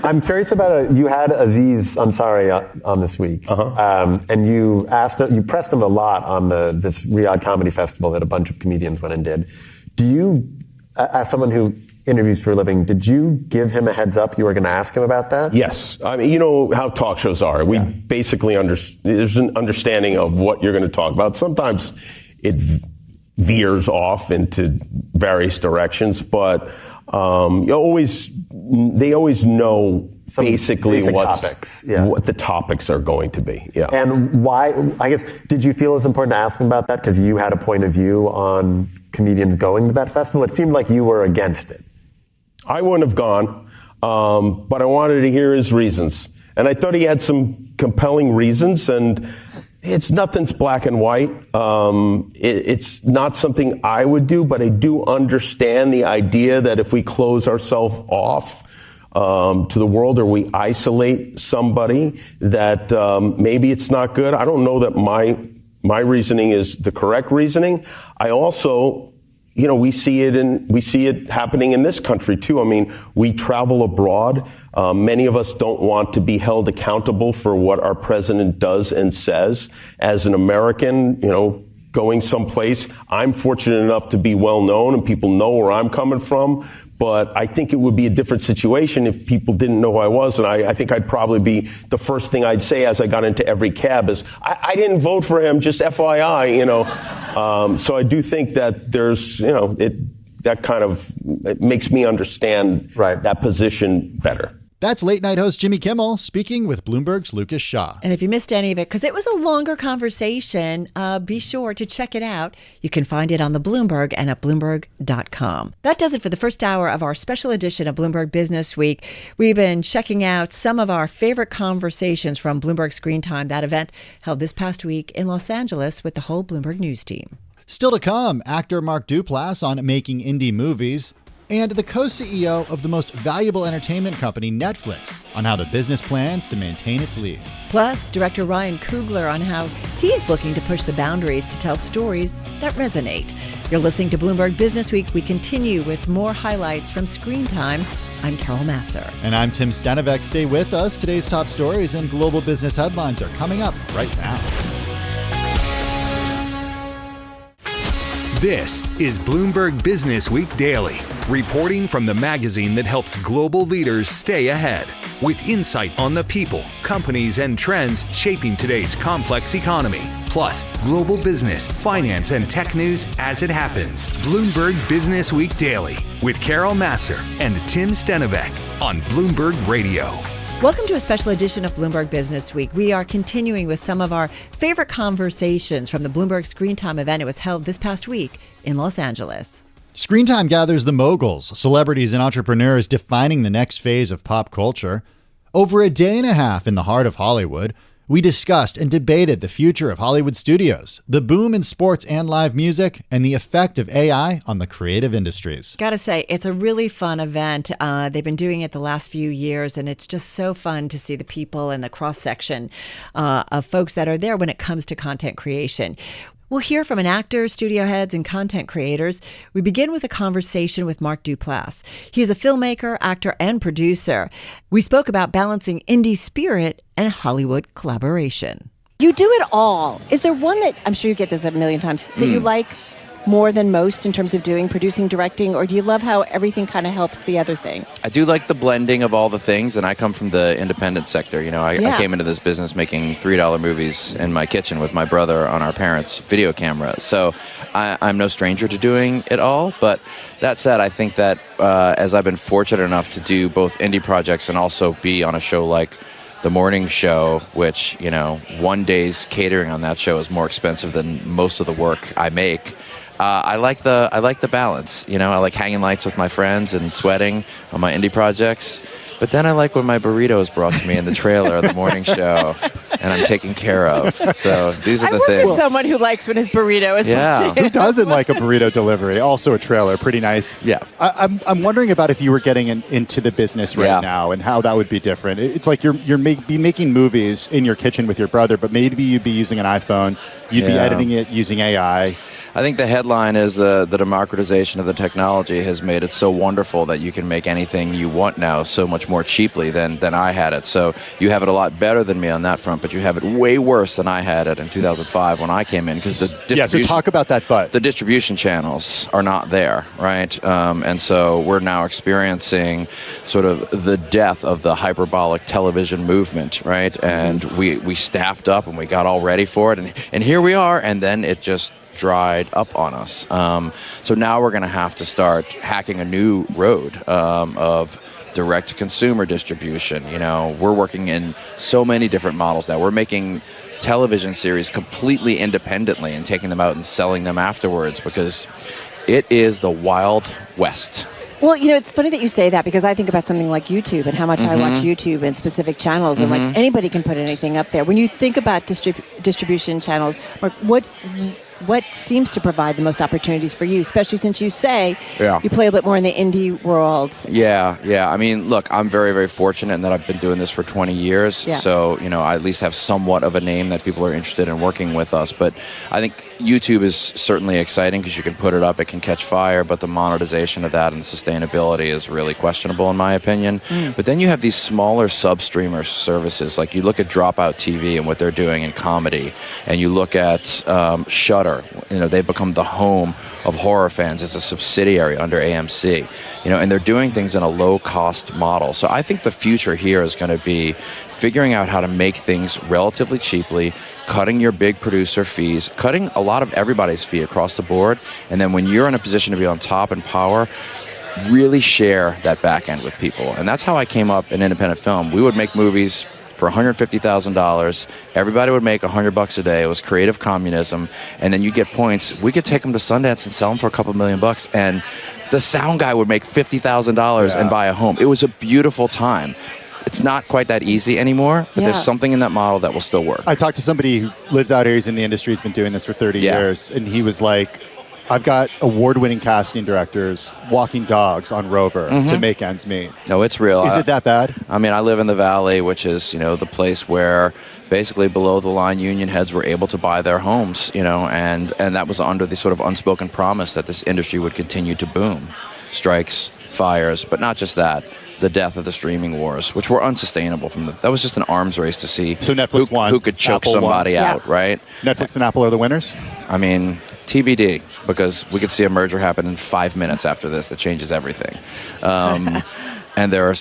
I'm curious about you had Aziz Ansari on this week, and you pressed him a lot on this Riyadh Comedy Festival that a bunch of comedians went and did. Do you, as someone who interviews for a living, did you give him a heads up you were going to ask him about that? Yes. I mean, you know how talk shows are. We basically there's an understanding of what you're going to talk about. Sometimes it veers off into various directions, but they always know basically what the topics are going to be. Yeah. And why, I guess, did you feel it was important to ask him about that because you had a point of view on comedians going to that festival? It seemed like you were against it. I wouldn't have gone, but I wanted to hear his reasons. And I thought he had some compelling reasons, and nothing's black and white. It's not something I would do, but I do understand the idea that if we close ourselves off to the world, or we isolate somebody, that maybe it's not good. I don't know that my reasoning is the correct reasoning. I also, we see it happening in this country too. I mean, we travel abroad. Many of us don't want to be held accountable for what our president does and says. As an American, going someplace, I'm fortunate enough to be well known and people know where I'm coming from. But I think it would be a different situation if people didn't know who I was. And I think I'd probably be the first thing I'd say as I got into every cab is, I didn't vote for him, just FYI, So I do think that there's, that kind of, it makes me understand that position better. That's late night host Jimmy Kimmel speaking with Bloomberg's Lucas Shaw. And if you missed any of it, because it was a longer conversation, be sure to check it out. You can find it on the Bloomberg and at Bloomberg.com. That does it for the first hour of our special edition of Bloomberg Business Week. We've been checking out some of our favorite conversations from Bloomberg Screen Time, that event held this past week in Los Angeles with the whole Bloomberg News team. Still to come, actor Mark Duplass on making indie movies, and the co-CEO of the most valuable entertainment company, Netflix, on how the business plans to maintain its lead. Plus, director Ryan Coogler on how he is looking to push the boundaries to tell stories that resonate. You're listening to Bloomberg Business Week. We continue with more highlights from Screen Time. I'm Carol Massar. And I'm Tim Stenovec. Stay with us. Today's top stories and global business headlines are coming up right now. This is Bloomberg Business Week Daily, reporting from the magazine that helps global leaders stay ahead, with insight on the people, companies, and trends shaping today's complex economy. Plus, global business, finance, and tech news as it happens. Bloomberg Business Week Daily with Carol Massar and Tim Stenovec on Bloomberg Radio. Welcome to a special edition of Bloomberg Business Week. We are continuing with some of our favorite conversations from the Bloomberg Screen Time event. It was held this past week in Los Angeles. Screen Time gathers the moguls, celebrities and entrepreneurs defining the next phase of pop culture. Over a day and a half in the heart of Hollywood, we discussed and debated the future of Hollywood studios, the boom in sports and live music, and the effect of AI on the creative industries. Gotta say, it's a really fun event. They've been doing it the last few years, and it's just so fun to see the people and the cross-section of folks that are there when it comes to content creation. We'll hear from an actor, studio heads, and content creators. We begin with a conversation with Mark Duplass. He's a filmmaker, actor, and producer. We spoke about balancing indie spirit and Hollywood collaboration. You do it all. Is there one that, I'm sure you get this a million times, that you like more than most in terms of doing, producing, directing, or do you love how everything kind of helps the other thing? I do like the blending of all the things, and I come from the independent sector. I came into this business making $3 movies in my kitchen with my brother on our parents' video camera. So I'm no stranger to doing it all, but that said, I think that as I've been fortunate enough to do both indie projects and also be on a show like The Morning Show, which, one day's catering on that show is more expensive than most of the work I make. I like the balance. I like hanging lights with my friends and sweating on my indie projects. But then I like when my burrito is brought to me in the trailer of The Morning Show, and I'm taken care of. So these are the things. I work with someone who likes when his burrito is brought to him. Who doesn't like a burrito delivery? Also a trailer, pretty nice. Yeah. I'm wondering about if you were getting into the business right now and how that would be different. It's like you're making movies in your kitchen with your brother, but maybe you'd be using an iPhone. You'd be editing it using AI. I think the headline is the democratization of the technology has made it so wonderful that you can make anything you want now so much more cheaply than I had it. So you have it a lot better than me on that front, but you have it way worse than I had it in 2005 when I came in, because the distribution, so talk about that. But the distribution channels are not there, right? And so we're now experiencing sort of the death of the hyperbolic television movement, right? And we staffed up and we got all ready for it, and here we are, and then it just dried up on us. So now we're going to have to start hacking a new road of direct-to-consumer distribution. We're working in so many different models now. We're making television series completely independently and taking them out and selling them afterwards, because it is the Wild West. Well, it's funny that you say that, because I think about something like YouTube and how much I watch YouTube and specific channels, and like anybody can put anything up there. When you think about distribution channels, Mark, what seems to provide the most opportunities for you, especially since you say you play a bit more in the indie world? Yeah. I mean, look, I'm very, very fortunate in that I've been doing this for 20 years. Yeah. So, I at least have somewhat of a name that people are interested in working with us. But I think YouTube is certainly exciting because you can put it up, it can catch fire, but the monetization of that and sustainability is really questionable in my opinion. But then you have these smaller sub-streamer services, like you look at Dropout TV and what they're doing in comedy, and you look at Shudder. They've become the home of horror fans as a subsidiary under AMC, and they're doing things in a low-cost model. So I think the future here is going to be figuring out how to make things relatively cheaply, cutting your big producer fees, cutting a lot of everybody's fee across the board, and then when you're in a position to be on top in power, really share that back end with people. And that's how I came up in independent film. We would make movies for $150,000. Everybody would make $100 a day. It was creative communism. And then you get points. We could take them to Sundance and sell them for a couple $1,000,000. And the sound guy would make $50,000 and buy a home. It was a beautiful time. It's not quite that easy anymore, but there's something in that model that will still work. I talked to somebody who lives out here. He's in the industry. He's been doing this for 30 years. And he was like, I've got award-winning casting directors walking dogs on Rover to make ends meet. No, it's real. Is it that bad? I mean, I live in the Valley, which is, the place where basically below-the-line union heads were able to buy their homes, and that was under the sort of unspoken promise that this industry would continue to boom. Strikes, fires, but not just that. The death of the streaming wars, which were unsustainable that was just an arms race to see Netflix who could choke somebody out, right? Netflix and Apple are the winners? I mean, TBD, because we could see a merger happen in 5 minutes after this that changes everything. And there are,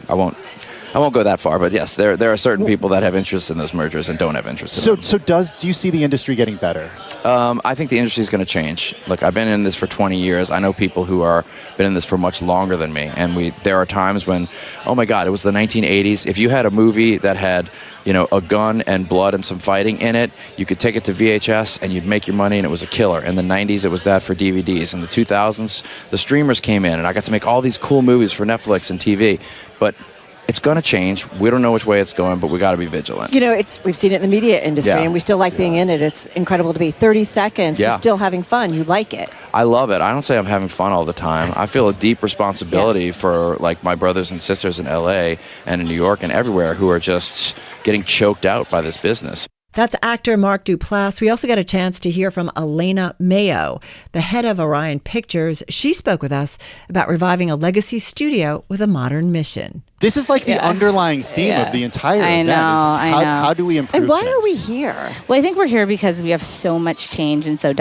I won't go that far, but yes, there are certain people that have interest in those mergers and don't have interest in them. So do you see the industry getting better? I think the industry is going to change. Look, I've been in this for 20 years. I know people who are been in this for much longer than me, and there are times when, oh my God, it was the 1980s. If you had a movie that had, a gun and blood and some fighting in it, you could take it to VHS and you'd make your money, and it was a killer. In the 90s, it was that for DVDs. In the 2000s, the streamers came in, and I got to make all these cool movies for Netflix and TV. But it's going to change. We don't know which way it's going, but we got to be vigilant. We've seen it in the media industry, and we still like being in it. It's incredible to be 30 seconds. You're still having fun. You like it. I love it. I don't say I'm having fun all the time. I feel a deep responsibility for my brothers and sisters in LA and in New York and everywhere who are just getting choked out by this business. That's actor Mark Duplass. We also got a chance to hear from Elena Mayo, the head of Orion Pictures. She spoke with us about reviving a legacy studio with a modern mission. This is like the underlying theme of the entire event. How do we improve And why things? are we here? Well, I think we're here because we have so much change and so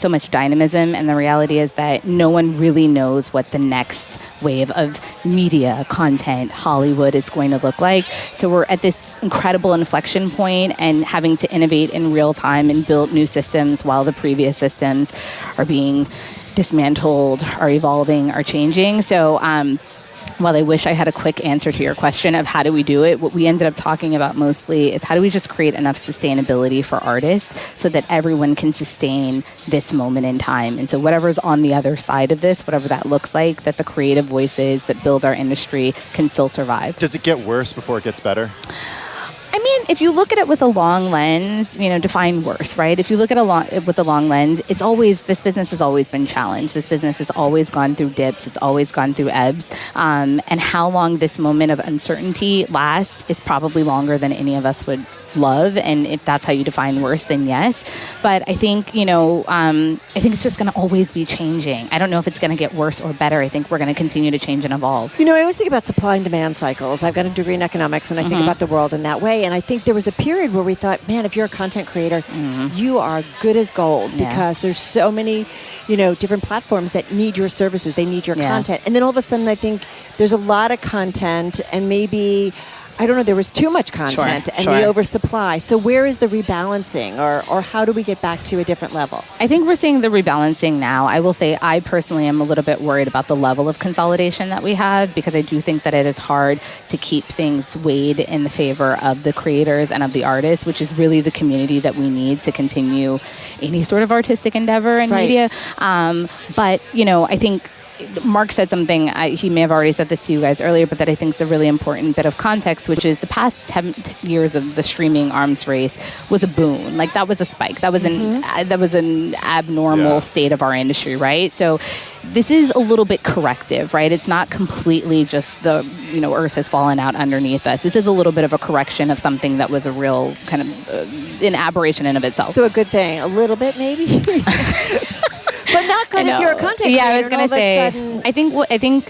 much dynamism. And the reality is that no one really knows what the next wave of media, content, Hollywood is going to look like. So we're at this incredible inflection point and having to innovate in real time and build new systems while the previous systems are being dismantled, are evolving, are changing. So, while I wish I had a quick answer to your question of how do we do it, what we ended up talking about mostly is how do we just create enough sustainability for artists so that everyone can sustain this moment in time. And so whatever's on the other side of this, whatever that looks like, that the creative voices that build our industry can still survive. Does it get worse before it gets better? I mean, if you look at it with a long lens, define worse, right? If you look at it with a long lens, this business has always been challenged. This business has always gone through dips. It's always gone through ebbs. And how long this moment of uncertainty lasts is probably longer than any of us would love. And if that's how you define worse, then yes. But I think, I think it's just going to always be changing. I don't know if it's going to get worse or better. I think we're going to continue to change and evolve. I always think about supply and demand cycles. I've got a degree in economics, and I think about the world in that way. And I think there was a period where we thought, man, if you're a content creator, you are good as gold because there's so many, different platforms that need your services. They need your content. And then all of a sudden, I think there's a lot of content and maybe... I don't know, there was too much content and the oversupply. So where is the rebalancing or how do we get back to a different level? I think we're seeing the rebalancing now. I will say I personally am a little bit worried about the level of consolidation that we have because I do think that it is hard to keep things weighed in the favor of the creators and of the artists, which is really the community that we need to continue any sort of artistic endeavor in media. But, I think Mark said something, he may have already said this to you guys earlier, but that I think is a really important bit of context, which is the past 10 years of the streaming arms race was a boon. Like that was a spike. That was an abnormal state of our industry, right? So this is a little bit corrective, right? It's not completely just the, earth has fallen out underneath us. This is a little bit of a correction of something that was a real kind of an aberration in of itself. So a good thing. A little bit, maybe? But not good if you're a content creator. Yeah, I was going to say. I think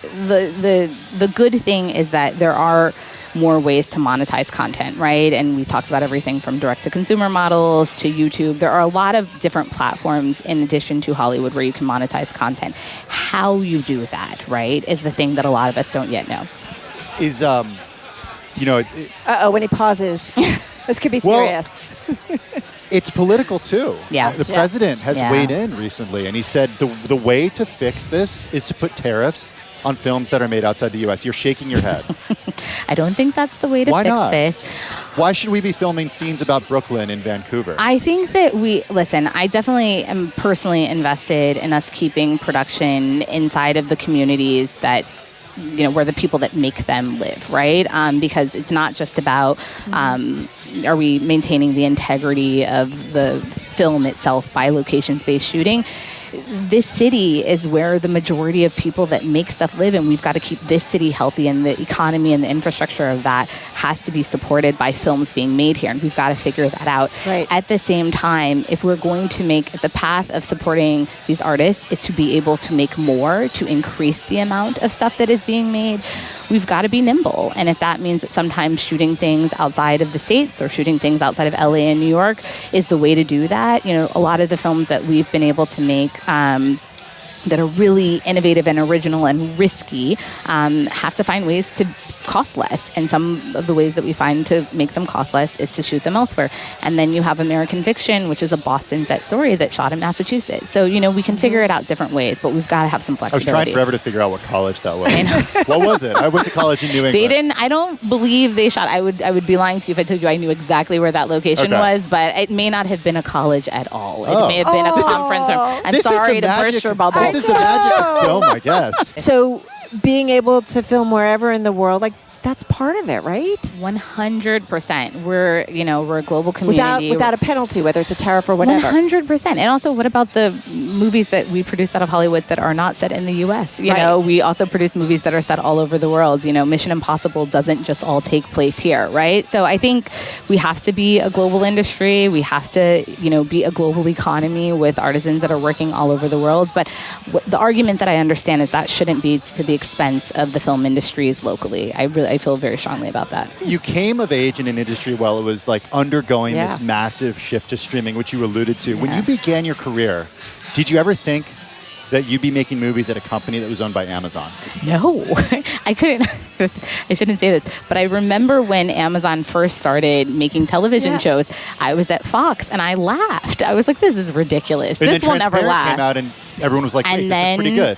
the good thing is that there are more ways to monetize content, right? And we talked about everything from direct-to-consumer models to YouTube. There are a lot of different platforms in addition to Hollywood where you can monetize content. How you do that, right, is the thing that a lot of us don't yet know. Is when he pauses, this could be serious. It's political, too. Yeah. The president has weighed in recently, and he said the way to fix this is to put tariffs on films that are made outside the U.S. You're shaking your head. I don't think that's the way to fix this. Why should we be filming scenes about Brooklyn in Vancouver? I think that I definitely am personally invested in us keeping production inside of the communities that where the people that make them live, right? Because it's not just about are we maintaining the integrity of the film itself by locations-based shooting. This city is where the majority of people that make stuff live, and we've got to keep this city healthy, and the economy and the infrastructure of that has to be supported by films being made here, and we've got to figure that out. Right. At the same time, if we're going to make the path of supporting these artists is to be able to make more, to increase the amount of stuff that is being made, we've got to be nimble. And if that means that sometimes shooting things outside of the States or shooting things outside of LA and New York is the way to do that, a lot of the films that we've been able to make that are really innovative and original and risky have to find ways to cost less. And some of the ways that we find to make them cost less is to shoot them elsewhere. And then you have American Fiction, which is a Boston set story that shot in Massachusetts. So, we can figure it out different ways, but we've got to have some flexibility. I was trying forever to figure out what college that was. I know. What was it? I went to college in New England. I don't believe they shot. I would be lying to you if I told you I knew exactly where that location was, but it may not have been a college at all. It may have been a conference. I'm sorry to burst your bubble. This is the magic of film, I guess. So being able to film wherever in the world, that's part of it, right? 100%. We're a global community. Without a penalty, whether it's a tariff or whatever. 100%. And also, what about the movies that we produce out of Hollywood that are not set in the U.S.? We also produce movies that are set all over the world. Mission Impossible doesn't just all take place here, right? So I think we have to be a global industry. We have to, be a global economy with artisans that are working all over the world. But the argument that I understand is that shouldn't be to the expense of the film industries locally. I feel very strongly about that. You came of age in an industry while it was like undergoing this massive shift to streaming, which you alluded to. When you began your career, did you ever think that you'd be making movies at a company that was owned by Amazon? No, I couldn't. I shouldn't say this, but I remember when Amazon first started making television shows, I was at Fox and I laughed. I was like, this is ridiculous. And this will never last. Came out and everyone was like, hey, this is pretty good.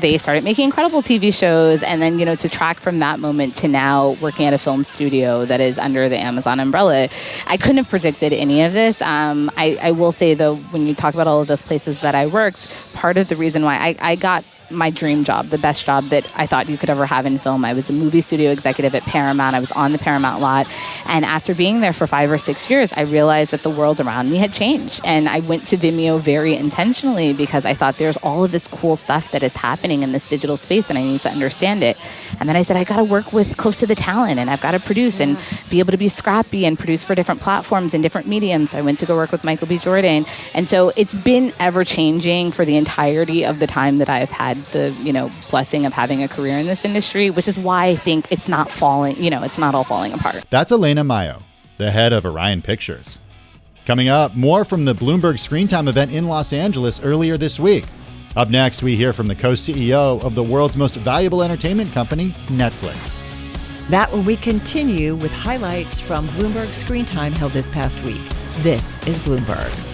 They started making incredible TV shows. And then, to track from that moment to now working at a film studio that is under the Amazon umbrella, I couldn't have predicted any of this. I will say, though, when you talk about all of those places that I worked, part of the reason why I got my dream job, the best job that I thought you could ever have in film. I was a movie studio executive at Paramount. I was on the Paramount lot. And after being there for 5 or 6 years, I realized that the world around me had changed. And I went to Vimeo very intentionally because I thought there's all of this cool stuff that is happening in this digital space and I need to understand it. And then I said, I got to work with close to the talent and I've got to produce and be able to be scrappy and produce for different platforms and different mediums. So I went to go work with Michael B. Jordan. And so it's been ever changing for the entirety of the time that I've had the blessing of having a career in this industry, which is why I think it's not falling, it's not all falling apart. That's Elena Mayo, the head of Orion Pictures. Coming up, more from the Bloomberg Screen Time event in Los Angeles earlier this week. Up next, we hear from the co-CEO of the world's most valuable entertainment company, Netflix. That when we continue with highlights from Bloomberg Screen Time held this past week. This is Bloomberg.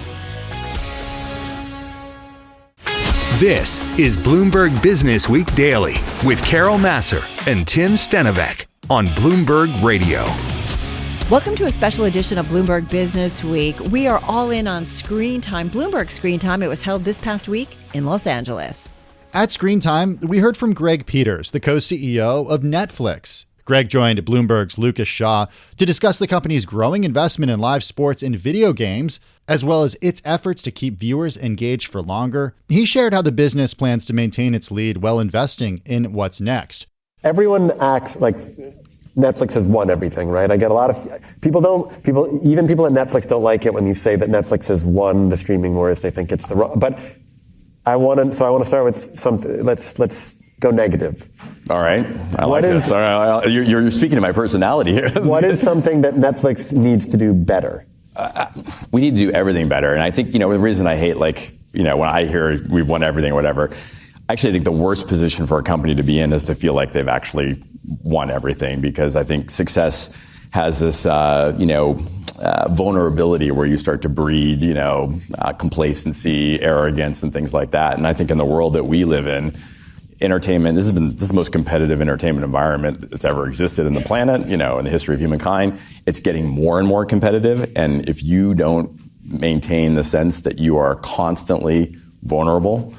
This is Bloomberg Businessweek Daily with Carol Massar and Tim Stenovec on Bloomberg Radio. Welcome to a special edition of Bloomberg Business Week. We are all in on Screen Time, Bloomberg Screen Time. It was held this past week in Los Angeles. At Screen Time, we heard from Greg Peters, the co-CEO of Netflix. Greg joined Bloomberg's Lucas Shaw to discuss the company's growing investment in live sports and video games, as well as its efforts to keep viewers engaged for longer. He shared how the business plans to maintain its lead while investing in what's next. Everyone acts like Netflix has won everything, right? I get a lot of even people at Netflix don't like it when you say that Netflix has won the streaming wars. They think it's the wrong. But I want to start with something. Let's go negative. All right. I like this. All right. You're speaking to my personality here. What is something that Netflix needs to do better? We need to do everything better. And I think, the reason I hate, when I hear we've won everything or whatever, actually I think the worst position for a company to be in is to feel like they've actually won everything, because I think success has this, vulnerability where you start to breed, complacency, arrogance, and things like that. And I think in the world that we live in, entertainment, this is the most competitive entertainment environment that's ever existed in the planet, in the history of humankind. It's getting more and more competitive. And if you don't maintain the sense that you are constantly vulnerable,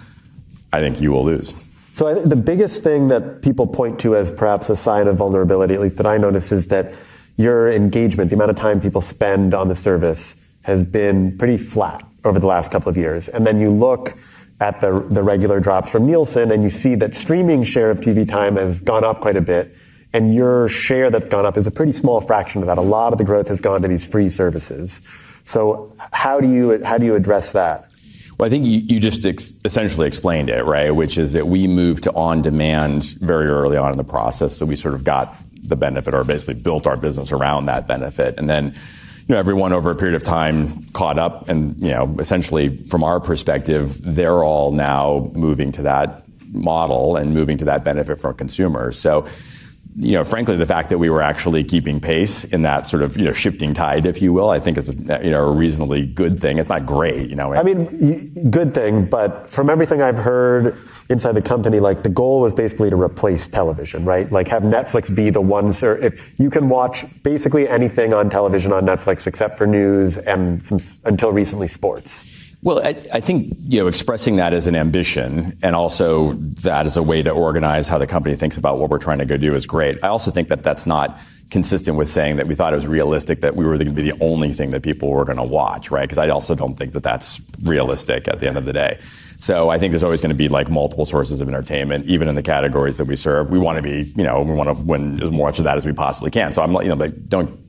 I think you will lose. So I think the biggest thing that people point to as perhaps a sign of vulnerability, at least that I notice, is that your engagement, the amount of time people spend on the service, has been pretty flat over the last couple of years. And then you look at the regular drops from Nielsen, and you see that streaming share of TV time has gone up quite a bit, and your share that's gone up is a pretty small fraction of that. A lot of the growth has gone to these free services. So how do you address that? Well, I think you just essentially explained it, right? Which is that we moved to on-demand very early on in the process, so we sort of got the benefit, or basically built our business around that benefit, and then everyone over a period of time caught up, and, essentially from our perspective, they're all now moving to that model and moving to that benefit for consumers. So, frankly, the fact that we were actually keeping pace in that sort of, shifting tide, if you will, I think is a reasonably good thing. It's not great, I mean, good thing, but from everything I've heard inside the company, the goal was basically to replace television, right? Have Netflix be the ones, or if you can watch basically anything on television on Netflix except for news and until recently sports. Well, I think, expressing that as an ambition, and also that as a way to organize how the company thinks about what we're trying to go do, is great. I also think that that's not consistent with saying that we thought it was realistic that we were going to be the only thing that people were going to watch, right? Because I also don't think that that's realistic at the end of the day. So I think there's always going to be like multiple sources of entertainment, even in the categories that we serve. We want to be, we want to win as much of that as we possibly can. So I'm,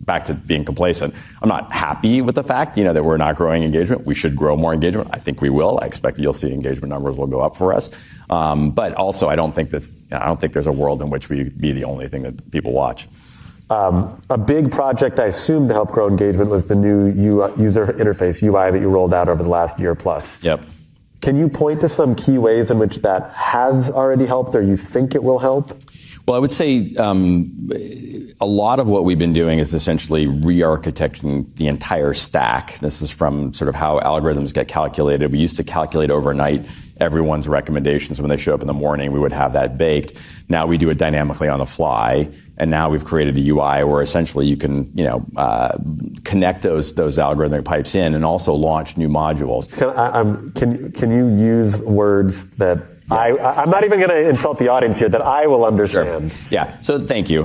back to being complacent. I'm not happy with the fact, that we're not growing engagement. We should grow more engagement. I think we will. I expect that you'll see engagement numbers will go up for us. But also, I don't think there's a world in which we be the only thing that people watch. A big project I assume to help grow engagement was the new user interface, UI, that you rolled out over the last year plus. Yep. Can you point to some key ways in which that has already helped or you think it will help? Well, I would say a lot of what we've been doing is essentially re-architecting the entire stack. This is from sort of how algorithms get calculated. We used to calculate overnight everyone's recommendations. When they show up in the morning, we would have that baked. Now we do it dynamically on the fly. And now we've created a UI where essentially you can, connect those algorithmic pipes in and also launch new modules. Can you use words that I'm not even going to insult the audience here, that I will understand? Sure. Yeah. So thank you.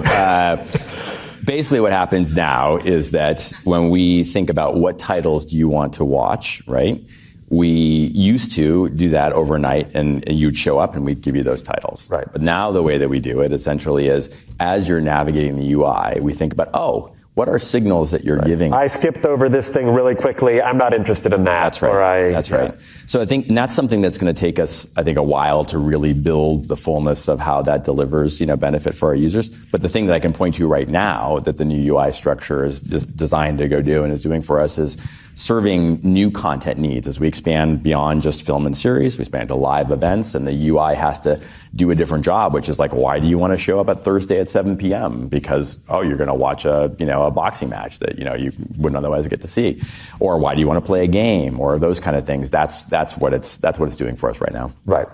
Basically what happens now is that when we think about what titles do you want to watch, right? We used to do that overnight and you'd show up and we'd give you those titles. Right. But now the way that we do it essentially is as you're navigating the UI, we think about, what are signals that you're giving? I skipped over this thing really quickly. I'm not interested in that. That's right. That's right. So I think that's something that's going to take us, a while to really build the fullness of how that delivers, benefit for our users. But the thing that I can point to right now that the new UI structure is designed to go do and is doing for us is serving new content needs. As we expand beyond just film and series, we expand to live events, and the UI has to do a different job, which is like, why do you want to show up at Thursday at 7 p.m.? Because, you're going to watch a boxing match that, you wouldn't otherwise get to see. Or why do you want to play a game? Or those kind of things. That's what it's doing for us right now. Right.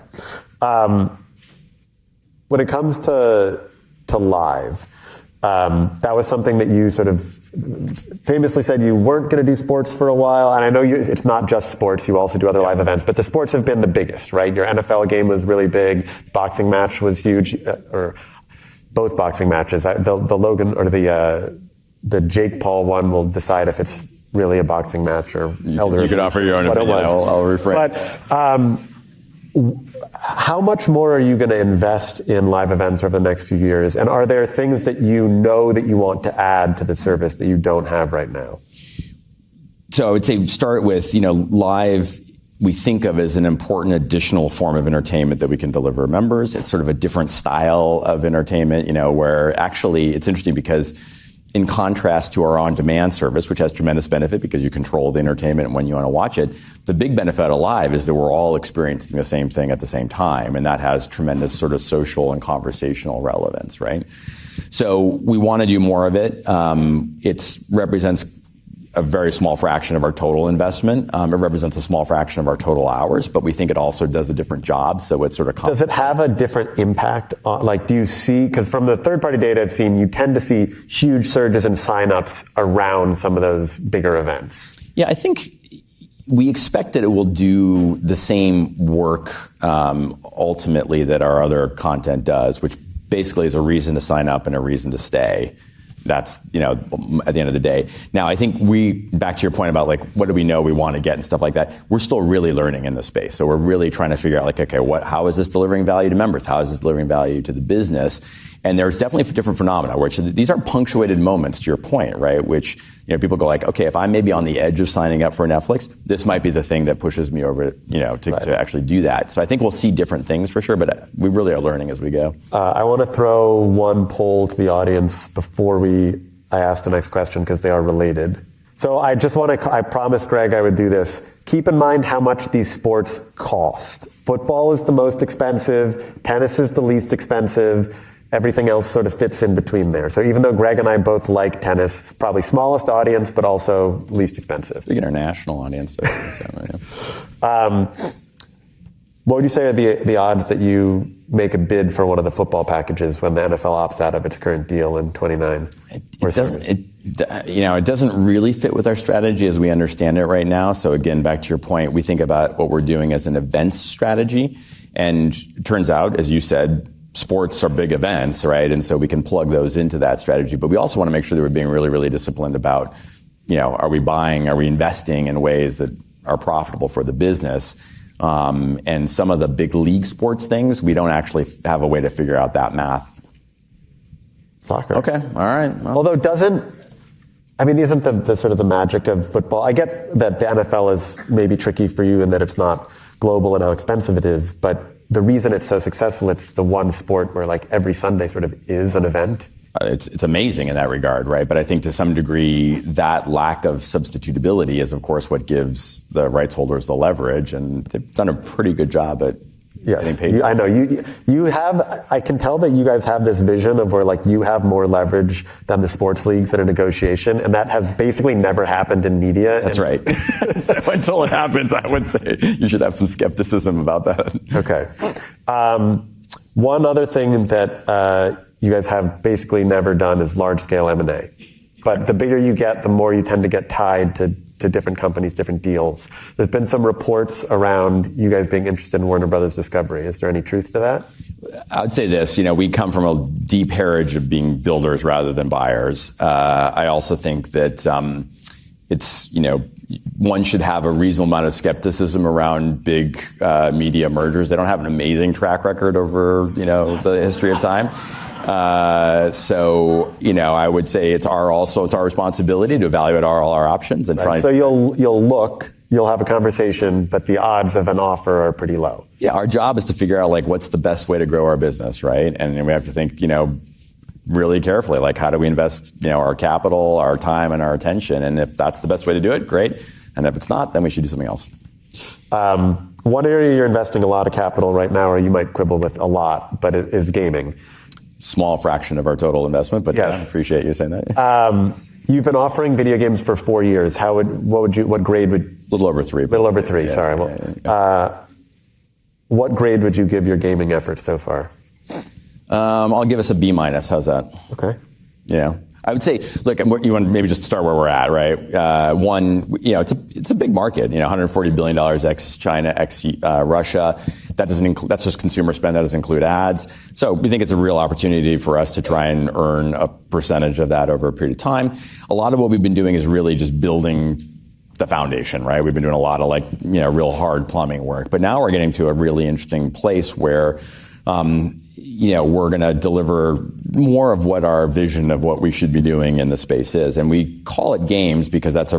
When it comes to live, that was something that you sort of famously said you weren't going to do sports for a while. And I know it's not just sports. You also do other live events. But the sports have been the biggest, right? Your NFL game was really big. Boxing match was huge. Or both boxing matches. The Logan or the Jake Paul one will decide if it's really a boxing match or elder. You could offer your own opinion. I'll refrain. But how much more are you going to invest in live events over the next few years? And are there things that you know that you want to add to the service that you don't have right now? So I would say start with, live we think of as an important additional form of entertainment that we can deliver members. It's sort of a different style of entertainment, where actually it's interesting because in contrast to our on-demand service, which has tremendous benefit because you control the entertainment when you want to watch it, the big benefit of live is that we're all experiencing the same thing at the same time, and that has tremendous sort of social and conversational relevance, right? So we want to do more of it. It represents a very small fraction of our total investment. It represents a small fraction of our total hours, but we think it also does a different job. So it's sort of does it have a different impact on, do you see, because from the third-party data I've seen, you tend to see huge surges in signups around some of those bigger events? Yeah, I think we expect that it will do the same work ultimately that our other content does, which basically is a reason to sign up and a reason to stay. That's, at the end of the day. Now, I think back to your point about what do we know we want to get and stuff like that, we're still really learning in this space. So we're really trying to figure out how is this delivering value to members? How is this delivering value to the business? And there's definitely different phenomena, which these are punctuated moments, to your point, right? Which, people go okay, if I'm maybe on the edge of signing up for Netflix, this might be the thing that pushes me over, to actually do that. So I think we'll see different things for sure, but we really are learning as we go. I want to throw one poll to the audience before I ask the next question, because they are related. So I promised Greg I would do this. Keep in mind how much these sports cost. Football is the most expensive. Tennis is the least expensive. Everything else sort of fits in between there. So even though Greg and I both like tennis, it's probably smallest audience, but also least expensive. Big international audience. What would you say are the odds that you make a bid for one of the football packages when the NFL opts out of its current deal in 29? It doesn't really fit with our strategy as we understand it right now. So again, back to your point, we think about what we're doing as an events strategy. And it turns out, as you said, sports are big events, right? And so we can plug those into that strategy. But we also want to make sure that we're being really, really disciplined about, are we investing in ways that are profitable for the business? And some of the big league sports things, we don't actually have a way to figure out that math. Soccer. Okay, all right. Well. Although isn't the sort of the magic of football? I get that the NFL is maybe tricky for you and that it's not global and how expensive it is, but the reason it's so successful, it's the one sport where like every Sunday sort of is an event. It's amazing in that regard, right? But I think to some degree that lack of substitutability is, of course, what gives the rights holders the leverage, and they've done a pretty good job at getting paid. I know you have. I can tell that you guys have this vision of where like you have more leverage than the sports leagues in a negotiation, and that has basically never happened in media. That's right. So until it happens, I would say you should have some skepticism about that. Okay. One other thing that you guys have basically never done is large-scale M&A. But the bigger you get, the more you tend to get tied to different companies, different deals. There's been some reports around you guys being interested in Warner Brothers Discovery. Is there any truth to that? I'd say this, we come from a deep heritage of being builders rather than buyers. I also think that it's, one should have a reasonable amount of skepticism around big media mergers. They don't have an amazing track record over, the history of time. So, I would say it's our responsibility to evaluate all our options and try. So you'll have a conversation, but the odds of an offer are pretty low. Yeah, our job is to figure out what's the best way to grow our business, right? And we have to think, really carefully, how do we invest, our capital, our time, and our attention? And if that's the best way to do it, great. And if it's not, then we should do something else. One area you're investing a lot of capital right now, or you might quibble with a lot, but it is gaming. Small fraction of our total investment, but yes. I appreciate you saying that. You've been offering video games for 4 years. What grade would? A little over 3. Yeah, sorry. What grade would you give your gaming efforts so far? I'll give us a B-. How's that? Okay. Yeah. I would say, look, you want to maybe just start where we're at, right? It's a big market, $140 billion ex-China, ex-Russia. That's just consumer spend. That doesn't include ads. So we think it's a real opportunity for us to try and earn a percentage of that over a period of time. A lot of what we've been doing is really just building the foundation, right? We've been doing a lot of real hard plumbing work, but now we're getting to a really interesting place where, we're going to deliver more of what our vision of what we should be doing in the space is. And we call it games because that's a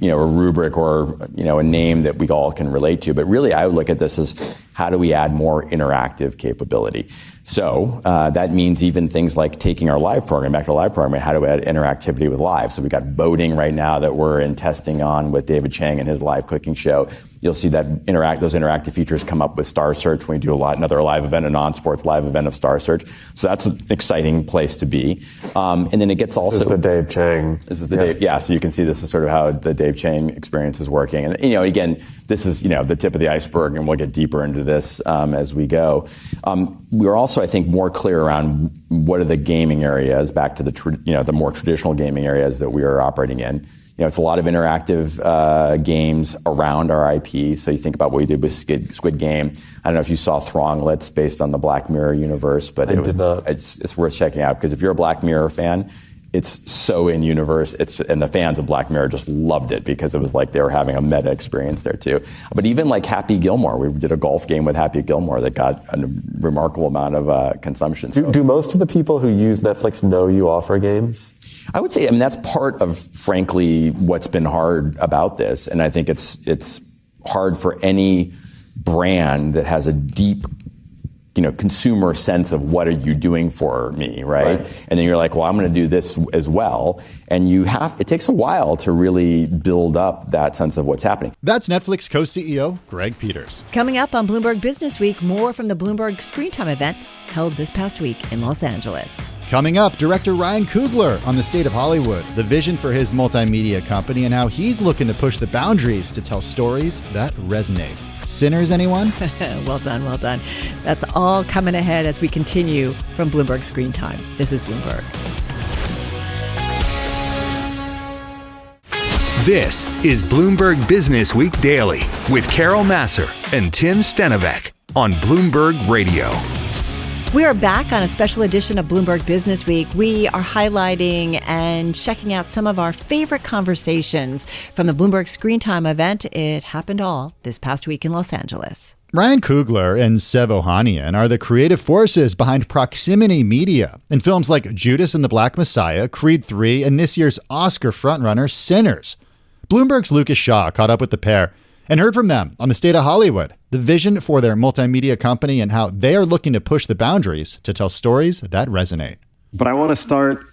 rubric or, a name that we all can relate to. But really, I would look at this as how do we add more interactive capability? So that means even things like taking our live program, back to the live program, how do we add interactivity with live? So we got voting right now that we're in testing on with David Chang and his live cooking show. You'll see that those interactive features come up with Star Search when we do another live event, a non-sports live event of Star Search. So that's an exciting place to be. And then it gets also... This is the Dave Chang. Dave, yeah, so you can see this is sort of how the Dave Chang experience is working. And, again, this is, the tip of the iceberg, and we'll get deeper into this as we go. We're also, I think, more clear around what are the gaming areas, back to the more traditional gaming areas that we are operating in. It's a lot of interactive games around our IP. So you think about what we did with Squid Game. I don't know if you saw Thronglets based on the Black Mirror universe, but did not. It's worth checking out because if you're a Black Mirror fan, it's so in universe. And the fans of Black Mirror just loved it because it was like they were having a meta experience there too. But even like Happy Gilmore, we did a golf game with Happy Gilmore that got a remarkable amount of consumption. Do most of the people who use Netflix know you offer games? I would say, that's part of, frankly, what's been hard about this. And I think it's hard for any brand that has a deep, consumer sense of what are you doing for me, right? And then you're like, well, I'm going to do this as well. And it takes a while to really build up that sense of what's happening. That's Netflix co-CEO Greg Peters. Coming up on Bloomberg Business Week, more from the Bloomberg Screen Time event held this past week in Los Angeles. Coming up, director Ryan Coogler on the state of Hollywood, the vision for his multimedia company, and how he's looking to push the boundaries to tell stories that resonate. Sinners, anyone? Well done, well done. That's all coming ahead as we continue from Bloomberg Screen Time. This is Bloomberg. This is Bloomberg Businessweek Daily with Carol Massar and Tim Stenovec on Bloomberg Radio. We are back on a special edition of Bloomberg Business Week. We are highlighting and checking out some of our favorite conversations from the Bloomberg Screen Time event. It happened all this past week in Los Angeles. Ryan Coogler and Sev Ohanian are the creative forces behind proximity media in films like Judas and the Black Messiah, Creed 3, and this year's Oscar frontrunner Sinners. Bloomberg's Lucas Shaw caught up with the pair and heard from them on the state of Hollywood, the vision for their multimedia company, and how they are looking to push the boundaries to tell stories that resonate. But I want to start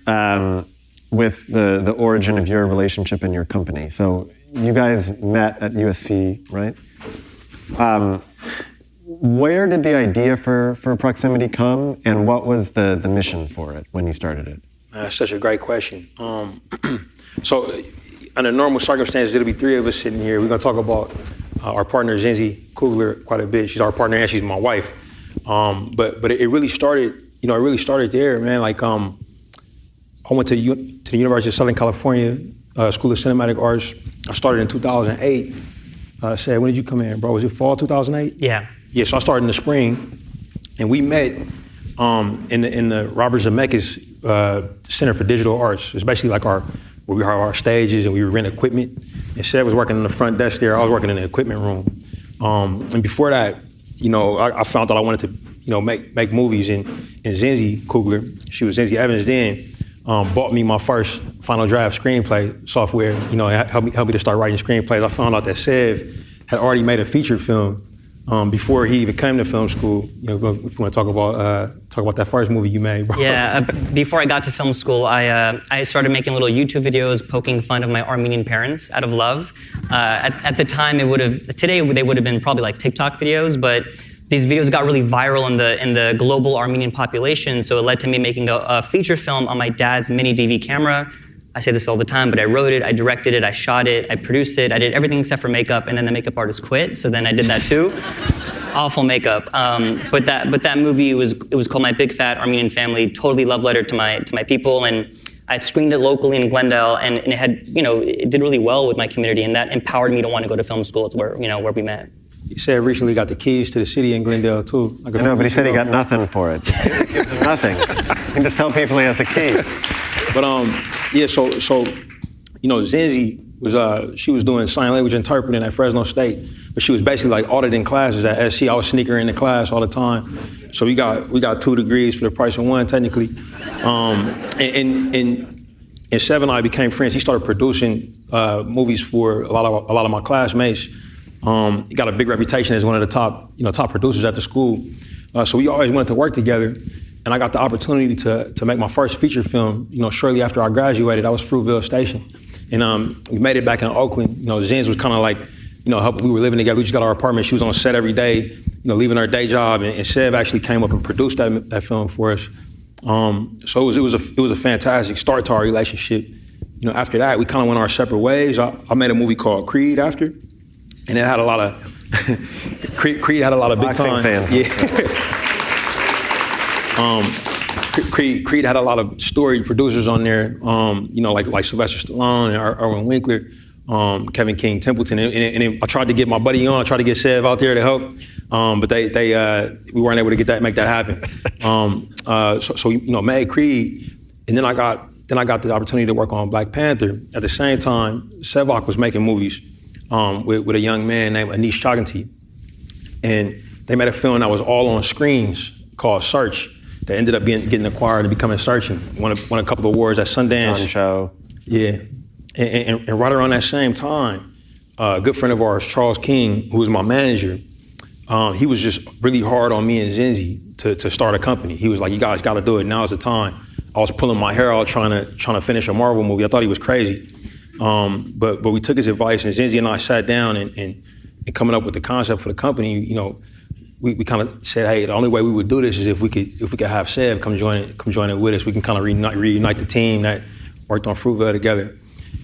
with the origin of your relationship and your company. So you guys met at USC, right? Where did the idea for Proximity come, and what was the mission for it when you started it? That's such a great question. So under normal circumstances, it'll be three of us sitting here. We're going to talk about our partner, Zinzi Coogler, quite a bit. She's our partner and she's my wife. But it really started, there, man. Like, I went to the University of Southern California School of Cinematic Arts. I started in 2008. Said, when did you come in, bro? Was it fall 2008? Yeah. Yeah, so I started in the spring, and we met in the Robert Zemeckis Center for Digital Arts. It's basically like where we have our stages and we rent equipment. And Seth was working in the front desk there. I was working in the equipment room. And before that, I found out I wanted to, make movies. And Zinzi Coogler, she was Zinzi Evans then, bought me my first Final Draft screenplay software. Helped me to start writing screenplays. I found out that Sev had already made a feature film before he even came to film school. If you want to talk about that first movie you made, bro. Yeah, before I got to film school, I started making little YouTube videos poking fun of my Armenian parents out of love. At the time, today they would have been probably like TikTok videos, but these videos got really viral in the global Armenian population, so it led to me making a feature film on my dad's mini DV camera. I say this all the time, but I wrote it, I directed it, I shot it, I produced it, I did everything except for makeup, and then the makeup artist quit, so then I did that too. It's awful makeup. But that movie was called My Big Fat Armenian Family, totally love letter to my people, and I screened it locally in Glendale, and it had, it did really well with my community, and that empowered me to want to go to film school. It's where we met. He said recently got the keys to the city in Glendale too. I know, but he said he got nothing for it. Nothing. You can just tell people he has a key. But so Zinzi she was doing sign language interpreting at Fresno State, but she was basically like auditing classes at SC. I was sneaking her into class all the time. So we got 2 degrees for the price of 1 technically. And Sev and I became friends. He started producing movies for a lot of my classmates. He got a big reputation as one of the top producers at the school. So we always wanted to work together. And I got the opportunity to make my first feature film, shortly after I graduated. I was Fruitville Station. And we made it back in Oakland. Zinz was kind of like, we were living together. We just got our apartment. She was on set every day, leaving her day job. And Sev actually came up and produced that film for us. So it was a fantastic start to our relationship. After that, we kind of went our separate ways. I made a movie called Creed after. And it had a lot of, Creed had a lot of big time. Fans. Yeah. Creed had a lot of storied producers on there, like Sylvester Stallone and Erwin Winkler, Kevin King Templeton, and I tried to get my buddy on. I tried to get Sev out there to help, but we weren't able to make that happen. So made Creed, and then I got the opportunity to work on Black Panther. At the same time, Sevak was making movies with a young man named Anish Chaganty, and they made a film that was all on screens called Search. That ended up getting acquired and becoming Searching. Won a couple of awards at Sundance. John Cho. Yeah. And right around that same time, a good friend of ours, Charles King, who was my manager, he was just really hard on me and Zinzi to start a company. He was like, you guys got to do it. Now's the time. I was pulling my hair out trying to finish a Marvel movie. I thought he was crazy. But we took his advice, and Zinzi and I sat down and coming up with the concept for the company, we kind of said, hey, the only way we would do this is if we could have Sev come join it with us. We can kind of reunite the team that worked on Fruitville together.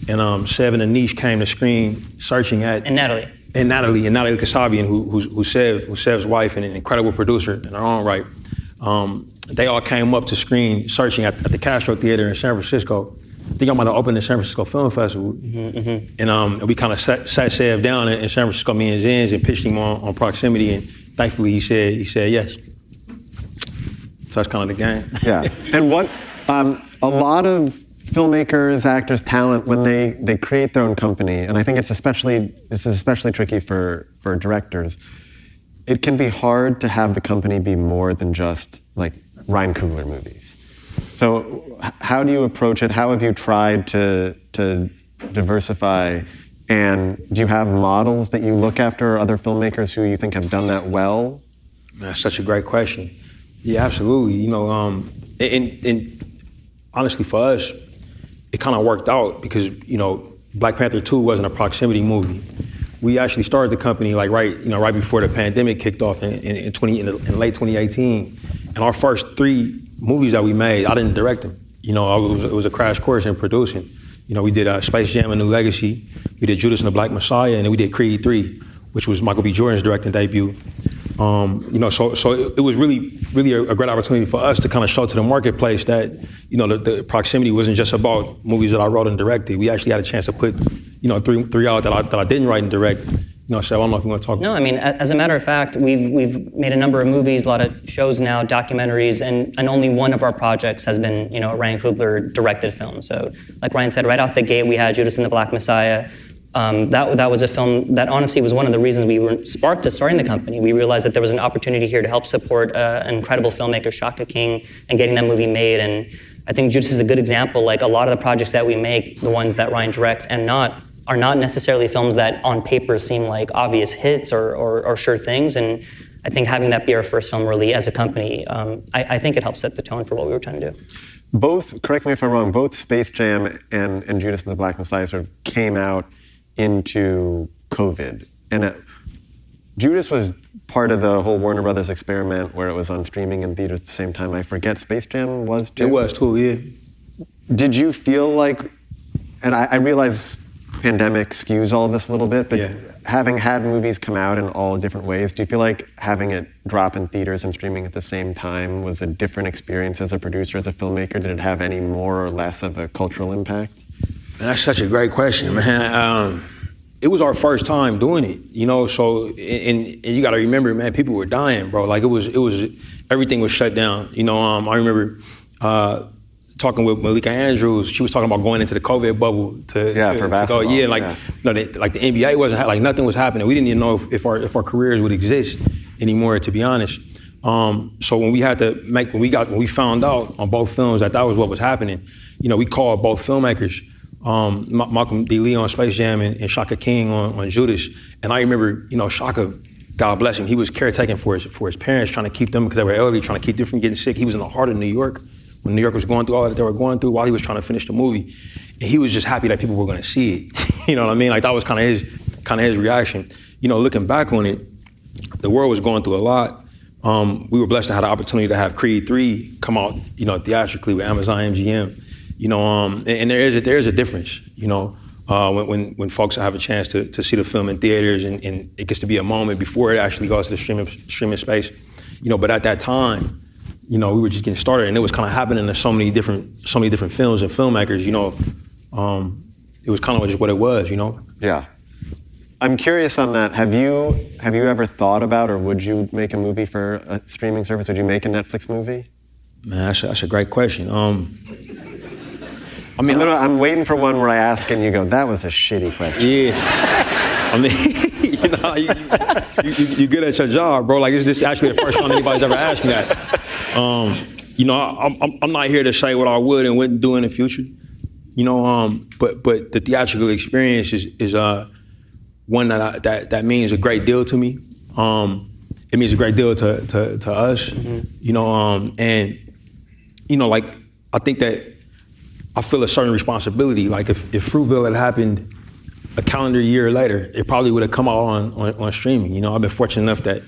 And Sev and Anish came to screen Searching at... And Natalie Kasabian, who's Sev's wife and an incredible producer in her own right. They all came up to screen Searching at the Castro Theater in San Francisco. I think I might have opened the San Francisco Film Festival. Mm-hmm. And we kind of sat Sev down in San Francisco, me and Zinz, and pitched him on Proximity. And thankfully he said yes. So that's kind of the game. Yeah. And what a lot of filmmakers, actors, talent, when they create their own company, and I think this is especially tricky for directors, it can be hard to have the company be more than just like Ryan Coogler movies. So how do you approach it? How have you tried to diversify? And do you have models that you look after, or other filmmakers who you think have done that well? That's such a great question. Yeah, absolutely. You know, and honestly, for us, it kind of worked out because, you know, Black Panther 2 wasn't a proximity movie. We actually started the company like right before the pandemic kicked off in late 2018. And our first 3 movies that we made, I didn't direct them. You know, it was a crash course in producing. You know, we did Space Jam: A New Legacy, we did Judas and the Black Messiah, and then we did Creed 3, which was Michael B. Jordan's directing debut. You know, so it was really a great opportunity for us to kind of show to the marketplace that, you know, the proximity wasn't just about movies that I wrote and directed. We actually had a chance to put, you know, three out that I didn't write and direct. You know, so I don't know if you want to talk. No, I mean, as a matter of fact, we've made a number of movies, a lot of shows now, documentaries, and only one of our projects has been, you know, a Ryan Coogler directed film. So, like Ryan said, right out the gate, we had Judas and the Black Messiah. That was a film that honestly was one of the reasons we were sparked to starting the company. We realized that there was an opportunity here to help support an incredible filmmaker, Shaka King, and getting that movie made. And I think Judas is a good example. Like a lot of the projects that we make, the ones that Ryan directs and are not necessarily films that on paper seem like obvious hits or sure things. And I think having that be our first film really as a company, I think it helps set the tone for what we were trying to do. Both, correct me if I'm wrong, both Space Jam and Judas and the Black Messiah sort of came out into COVID. And Judas was part of the whole Warner Brothers experiment where it was on streaming and theaters at the same time. I forget Space Jam was too? It was too, yeah. Did you feel like, and I realize pandemic skews all of this a little bit, but having had movies come out in all different ways, do you feel like having it drop in theaters and streaming at the same time was a different experience as a producer, as a filmmaker? Did it have any more or less of a cultural impact? Man, that's such a great question, man. It was our first time doing it, you know. So, and you got to remember, man, people were dying, bro. Like it was everything was shut down. You know, I remember talking with Malika Andrews. She was talking about going into the COVID bubble to go. Yeah, like you know, like the NBA wasn't like nothing was happening. We didn't even know if our careers would exist anymore, to be honest. So when we found out on both films that was what was happening, you know, we called both filmmakers. Malcolm D. Lee on Space Jam and Shaka King on Judas. And I remember, you know, Shaka, God bless him, he was caretaking for his parents, trying to keep them, because they were elderly, trying to keep them from getting sick. He was in the heart of New York when New York was going through all that they were going through while he was trying to finish the movie. And he was just happy that people were going to see it. You know what I mean? Like that was kind of his reaction. You know, looking back on it, the world was going through a lot. We were blessed to have the opportunity to have Creed 3 come out, you know, theatrically with Amazon MGM. You know, and there is a difference, you know, when folks have a chance to see the film in theaters and it gets to be a moment before it actually goes to the streaming space, you know. But at that time, you know, we were just getting started, and it was kind of happening to so many different films and filmmakers. You know, it was kind of just what it was, you know. Yeah, I'm curious on that. Have you ever thought about, or would you make a movie for a streaming service? Would you make a Netflix movie? Man, that's a great question. I mean, I'm waiting for one where I ask and you go, that was a shitty question. Yeah. I mean, you know, you're good at your job, bro. Like, it's just actually the first time anybody's ever asked me that. You know, I'm not here to say what I would and wouldn't do in the future. You know, but the theatrical experience is one that means a great deal to me. It means a great deal to us. Mm-hmm. You know, and you know, like I think that I feel a certain responsibility. Like if Fruitville had happened a calendar year later, it probably would have come out on streaming. You know, I've been fortunate enough that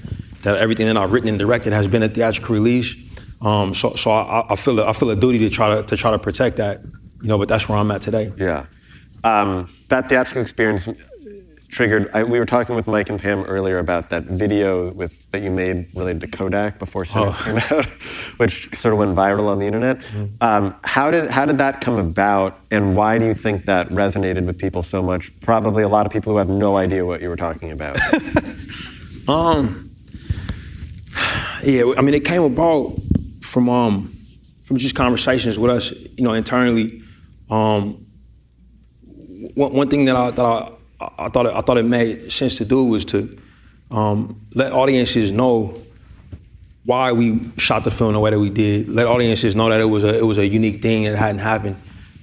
everything that I've written and directed has been a theatrical release. So I feel a duty to try to protect that. You know, but that's where I'm at today. Yeah, that theatrical experience triggered. We were talking with Mike and Pam earlier about that video that you made related to Kodak before Sirius came out, which sort of went viral on the internet. Mm-hmm. How did that come about, and why do you think that resonated with people so much? Probably a lot of people who have no idea what you were talking about. Yeah, I mean, it came about from just conversations with us, internally, one thing that I thought it made sense to do was to let audiences know why we shot the film the way that we did. Let audiences know that it was a unique thing that hadn't happened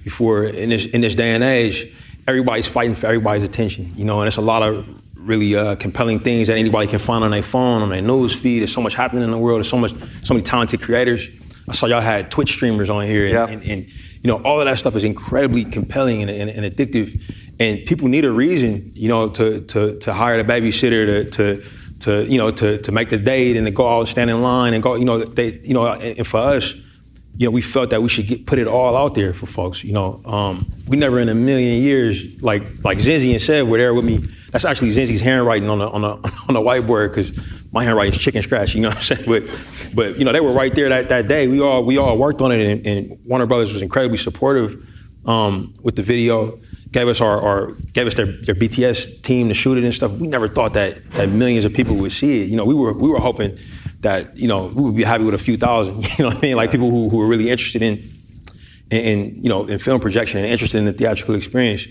before. In this day and age, everybody's fighting for everybody's attention, and it's a lot of really compelling things that anybody can find on their phone, on their news feed. There's so much happening in the world. There's so many talented creators. I saw y'all had Twitch streamers on here, and all of that stuff is incredibly compelling and addictive. And people need a reason, to hire the babysitter, to make the date and to go out, stand in line and go, and for us, we felt that we should put it all out there for folks. We never in a million years, like Zinzi and said, were there with me. That's actually Zinzi's handwriting on the whiteboard, because my handwriting is chicken scratch. You know what I'm saying? But they were right there that day. We all worked on it, and Warner Brothers was incredibly supportive with the video. Gave us their BTS team to shoot it and stuff. We never thought that millions of people would see it. We were hoping that we would be happy with a few thousand. You know what I mean? Like people who were really interested in film projection and interested in the theatrical experience.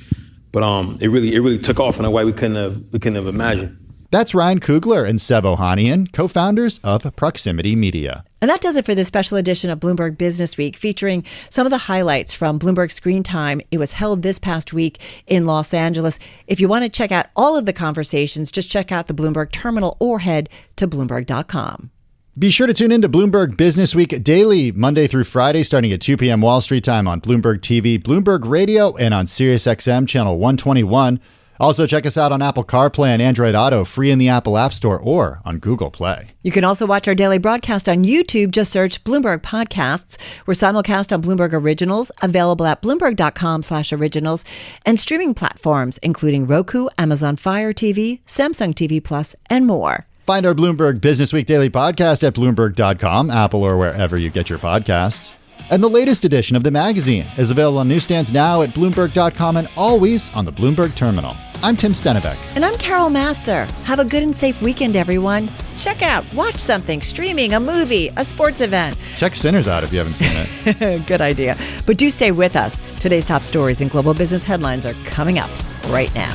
But it really took off in a way we couldn't have imagined. That's Ryan Coogler and Seb Ohanian, co-founders of Proximity Media. And that does it for this special edition of Bloomberg Business Week, featuring some of the highlights from Bloomberg Screen Time. It was held this past week in Los Angeles. If you want to check out all of the conversations, just check out the Bloomberg Terminal or head to Bloomberg.com. Be sure to tune in to Bloomberg Businessweek Daily, Monday through Friday, starting at 2 p.m. Wall Street time on Bloomberg TV, Bloomberg Radio, and on Sirius XM channel 121. Also, check us out on Apple CarPlay and Android Auto, free in the Apple App Store or on Google Play. You can also watch our daily broadcast on YouTube. Just search Bloomberg Podcasts. We're simulcast on Bloomberg Originals, available at Bloomberg.com/originals, and streaming platforms, including Roku, Amazon Fire TV, Samsung TV Plus, and more. Find our Bloomberg Businessweek Daily podcast at Bloomberg.com, Apple, or wherever you get your podcasts. And the latest edition of the magazine is available on newsstands now at Bloomberg.com and always on the Bloomberg Terminal. I'm Tim Stenovec. And I'm Carol Massar. Have a good and safe weekend, everyone. Check out, watch something, streaming, a movie, a sports event. Check Sinners out if you haven't seen it. Good idea. But do stay with us. Today's top stories and global business headlines are coming up right now.